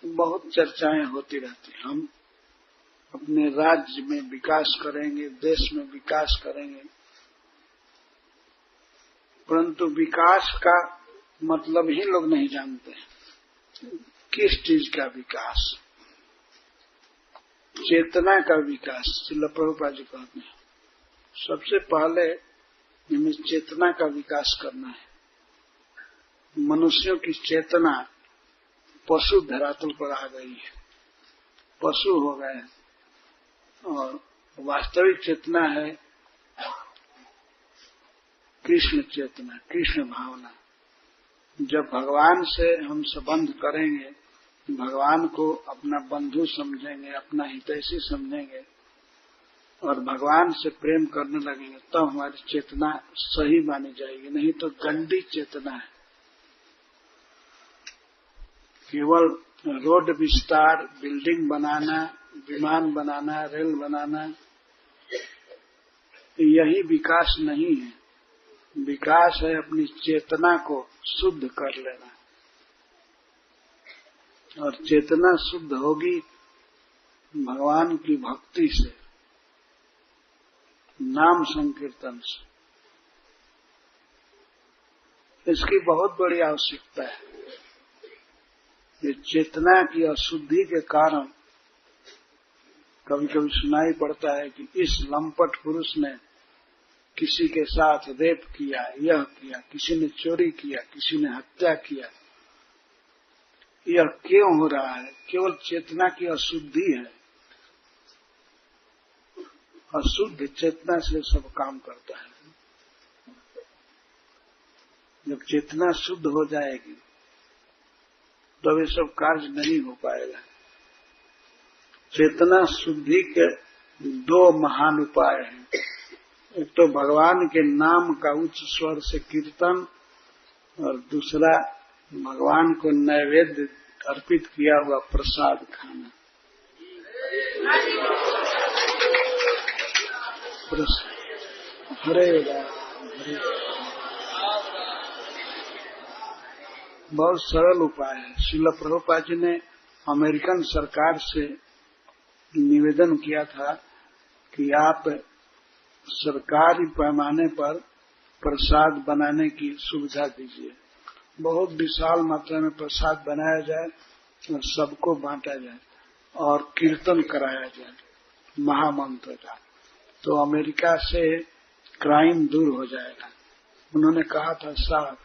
बहुत चर्चाएं होती रहती। हम अपने राज्य में विकास करेंगे, देश में विकास करेंगे, परंतु विकास का मतलब ही लोग नहीं जानते। किस चीज का विकास? चेतना का विकास। श्रील प्रभुपाद जी कहते हैं सबसे पहले हमें चेतना का विकास करना है। मनुष्यों की चेतना पशु धरातल पर आ गई है, पशु हो गए, और वास्तविक चेतना है कृष्ण चेतना, कृष्ण भावना। जब भगवान से हम संबंध करेंगे, भगवान को अपना बंधु समझेंगे, अपना हितैषी समझेंगे और भगवान से प्रेम करने लगेंगे, तब तो हमारी चेतना सही मानी जाएगी। नहीं तो गंदी चेतना है। केवल रोड विस्तार, बिल्डिंग बनाना, विमान बनाना, रेल बनाना, यही विकास नहीं है। विकास है अपनी चेतना को शुद्ध कर लेना, और चेतना शुद्ध होगी भगवान की भक्ति से, नाम संकीर्तन से। इसकी बहुत बड़ी आवश्यकता है। ये चेतना की अशुद्धि के कारण कभी कभी सुनाई पड़ता है कि इस लंपट पुरुष ने किसी के साथ रेप किया, यह किया, किसी ने चोरी किया, किसी ने हत्या किया। यह क्यों हो रहा है? केवल चेतना की अशुद्धि है। अशुद्ध चेतना से सब काम करता है। जब चेतना शुद्ध हो जाएगी तो ये सब कार्य नहीं हो पाएगा। चेतना शुद्धि के दो महान उपाय हैं। एक तो भगवान के नाम का उच्च स्वर से कीर्तन, और दूसरा भगवान को नैवेद्य अर्पित किया हुआ प्रसाद खाना। हरे राम, हरे बहुत सरल उपाय है। श्रील प्रभुपाद जी ने अमेरिकन सरकार से निवेदन किया था कि आप सरकारी पैमाने पर प्रसाद बनाने की सुविधा दीजिए। बहुत विशाल मात्रा में प्रसाद बनाया जाए और सबको बांटा जाए और कीर्तन कराया जाए महामंत्र का, तो अमेरिका से क्राइम दूर हो जाएगा। उन्होंने कहा था साहब,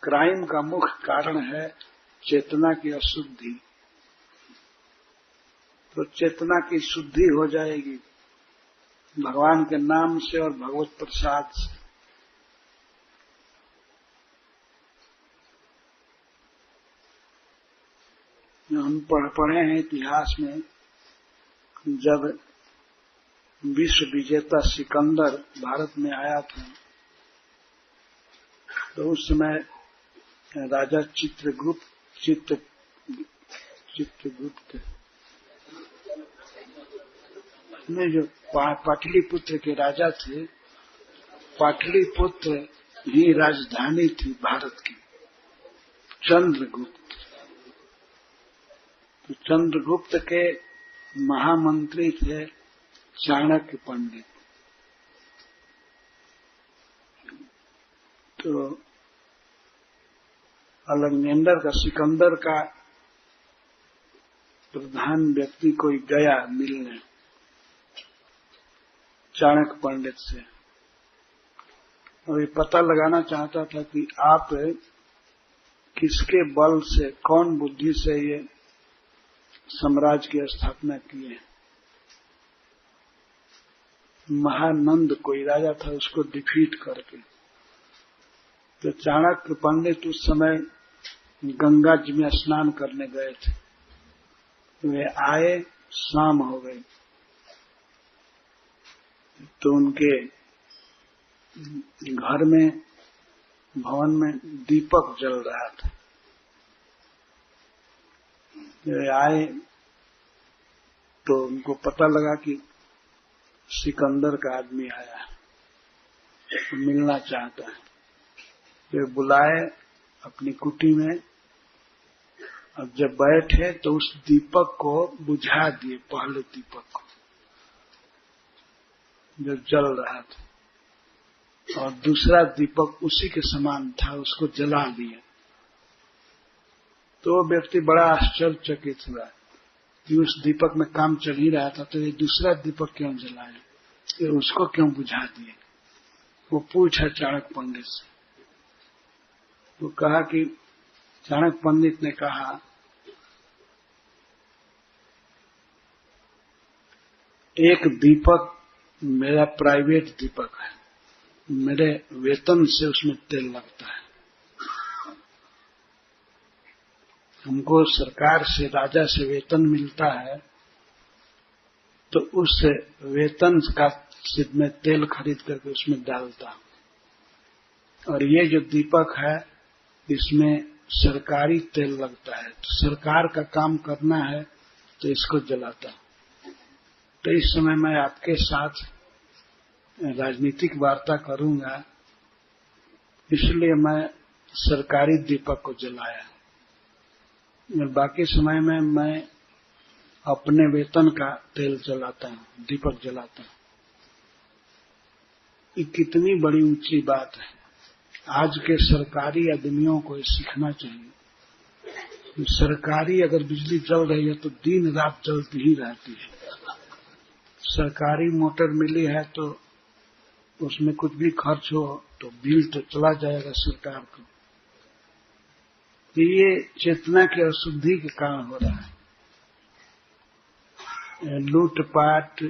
क्राइम का मुख्य कारण है चेतना की अशुद्धि। तो चेतना की शुद्धि हो जाएगी भगवान के नाम से और भगवत प्रसाद से। हम पढ़े हैं इतिहास में, जब विश्व विजेता सिकंदर भारत में आया था तो उस समय राजा चित्रगुप्त ने, जो पाटलिपुत्र के राजा थे, पाटलिपुत्र ही राजधानी थी भारत की, चंद्रगुप्त। तो चंद्रगुप्त के महामंत्री थे चाणक्य पंडित। तो अलेक्जेंडर का, सिकंदर का प्रधान व्यक्ति कोई गया मिलने चाणक्य पंडित से, और ये पता लगाना चाहता था कि आप किसके बल से, कौन बुद्धि से ये साम्राज्य की स्थापना किए। महानंद कोई राजा था, उसको डिफीट करके। तो चाणक्य पंडित उस समय गंगा जी में स्नान करने गए थे। वे आए, शाम हो गई, तो उनके घर में, भवन में दीपक जल रहा था। वे आए तो उनको पता लगा कि सिकंदर का आदमी आया, तो मिलना चाहता है। वे बुलाए अपनी कुटी में, अब जब बैठे तो उस दीपक को बुझा दिए, पहले दीपक को जो जल रहा था, और दूसरा दीपक उसी के समान था, उसको जला दिया। तो वो व्यक्ति बड़ा आश्चर्यचकित हुआ कि उस दीपक में काम चल ही रहा था, तो ये दूसरा दीपक क्यों जलाया, ये उसको क्यों बुझा दिए। वो पूछा चाणक्य पंडित से। वो कहा कि चाणक्य पंडित ने कहा, एक दीपक मेरा प्राइवेट दीपक है, मेरे वेतन से उसमें तेल लगता है। हमको सरकार से, राजा से वेतन मिलता है, तो उस वेतन का में तेल खरीद करके उसमें डालता हूं। और ये जो दीपक है, इसमें सरकारी तेल लगता है, तो सरकार का काम करना है तो इसको जलाता हूं। तो इस समय मैं आपके साथ राजनीतिक वार्ता करूंगा, इसलिए मैं सरकारी दीपक को जलाया। बाकी समय में मैं अपने वेतन का तेल जलाता हूं, दीपक जलाता हूं। ये कितनी बड़ी ऊंची बात है। आज के सरकारी आदमियों को ये सीखना चाहिए। सरकारी अगर बिजली जल रही है तो दिन रात जलती ही रहती है। सरकारी मोटर मिली है तो उसमें कुछ भी खर्च हो तो बिल तो चला जाएगा सरकार को। ये चेतना की अशुद्धि के कारण हो रहा है। लूटपाट,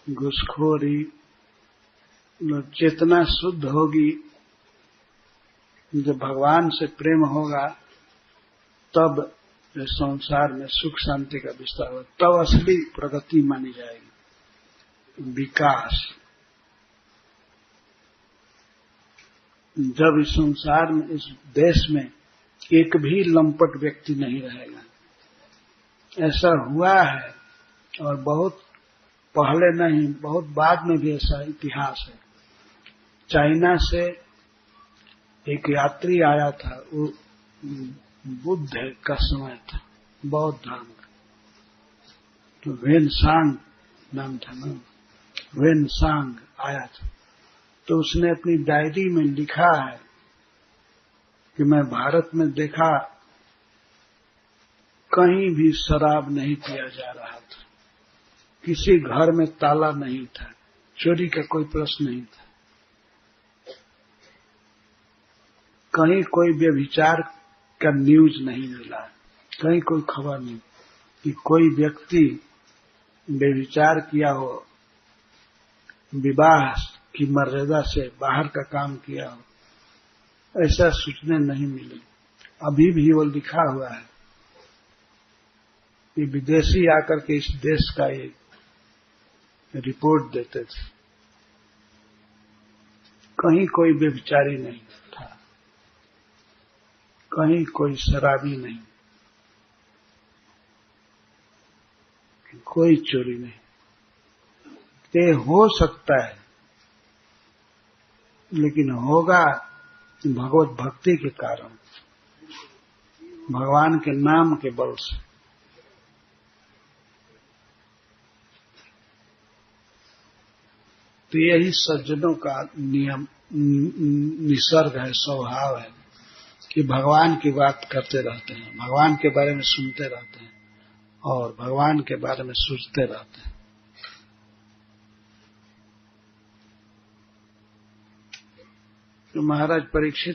घुसखोरी, चेतना शुद्ध होगी, जब भगवान से प्रेम होगा तब संसार में सुख शांति का विस्तार होगा, तब असली प्रगति मानी जाएगी, विकास। जब इस संसार में, इस देश में एक भी लंपट व्यक्ति नहीं रहेगा। ऐसा हुआ है, और बहुत पहले नहीं, बहुत बाद में भी ऐसा इतिहास है। चाइना से एक यात्री आया था, वो बुद्ध का समय था, बौद्ध धर्म का, तो वेनसांग नाम था ना, वेनसांग आया था। तो उसने अपनी डायरी में लिखा है कि मैं भारत में देखा कहीं भी शराब नहीं पिया जा रहा था, किसी घर में ताला नहीं था, चोरी का कोई प्रश्न नहीं था, कहीं कोई व्यभिचार का न्यूज नहीं मिला, कहीं कोई खबर नहीं कि कोई व्यक्ति व्यभिचार किया हो, विवाह की मर्यादा से बाहर का काम किया हो, ऐसा सूचना नहीं मिली। अभी भी वो लिखा हुआ है कि विदेशी आकर के इस देश का ये रिपोर्ट देते थे, कहीं कोई व्यभिचारी नहीं था, कहीं कोई शराबी नहीं, कोई चोरी नहीं। ये हो सकता है लेकिन होगा भगवत भक्ति के कारण, भगवान के नाम के बल से। तो यही सज्जनों का नियम निसर्ग है, स्वभाव है कि भगवान की बात करते रहते हैं, भगवान के बारे में सुनते रहते हैं और भगवान के बारे में सोचते रहते हैं। तो महाराज परीक्षित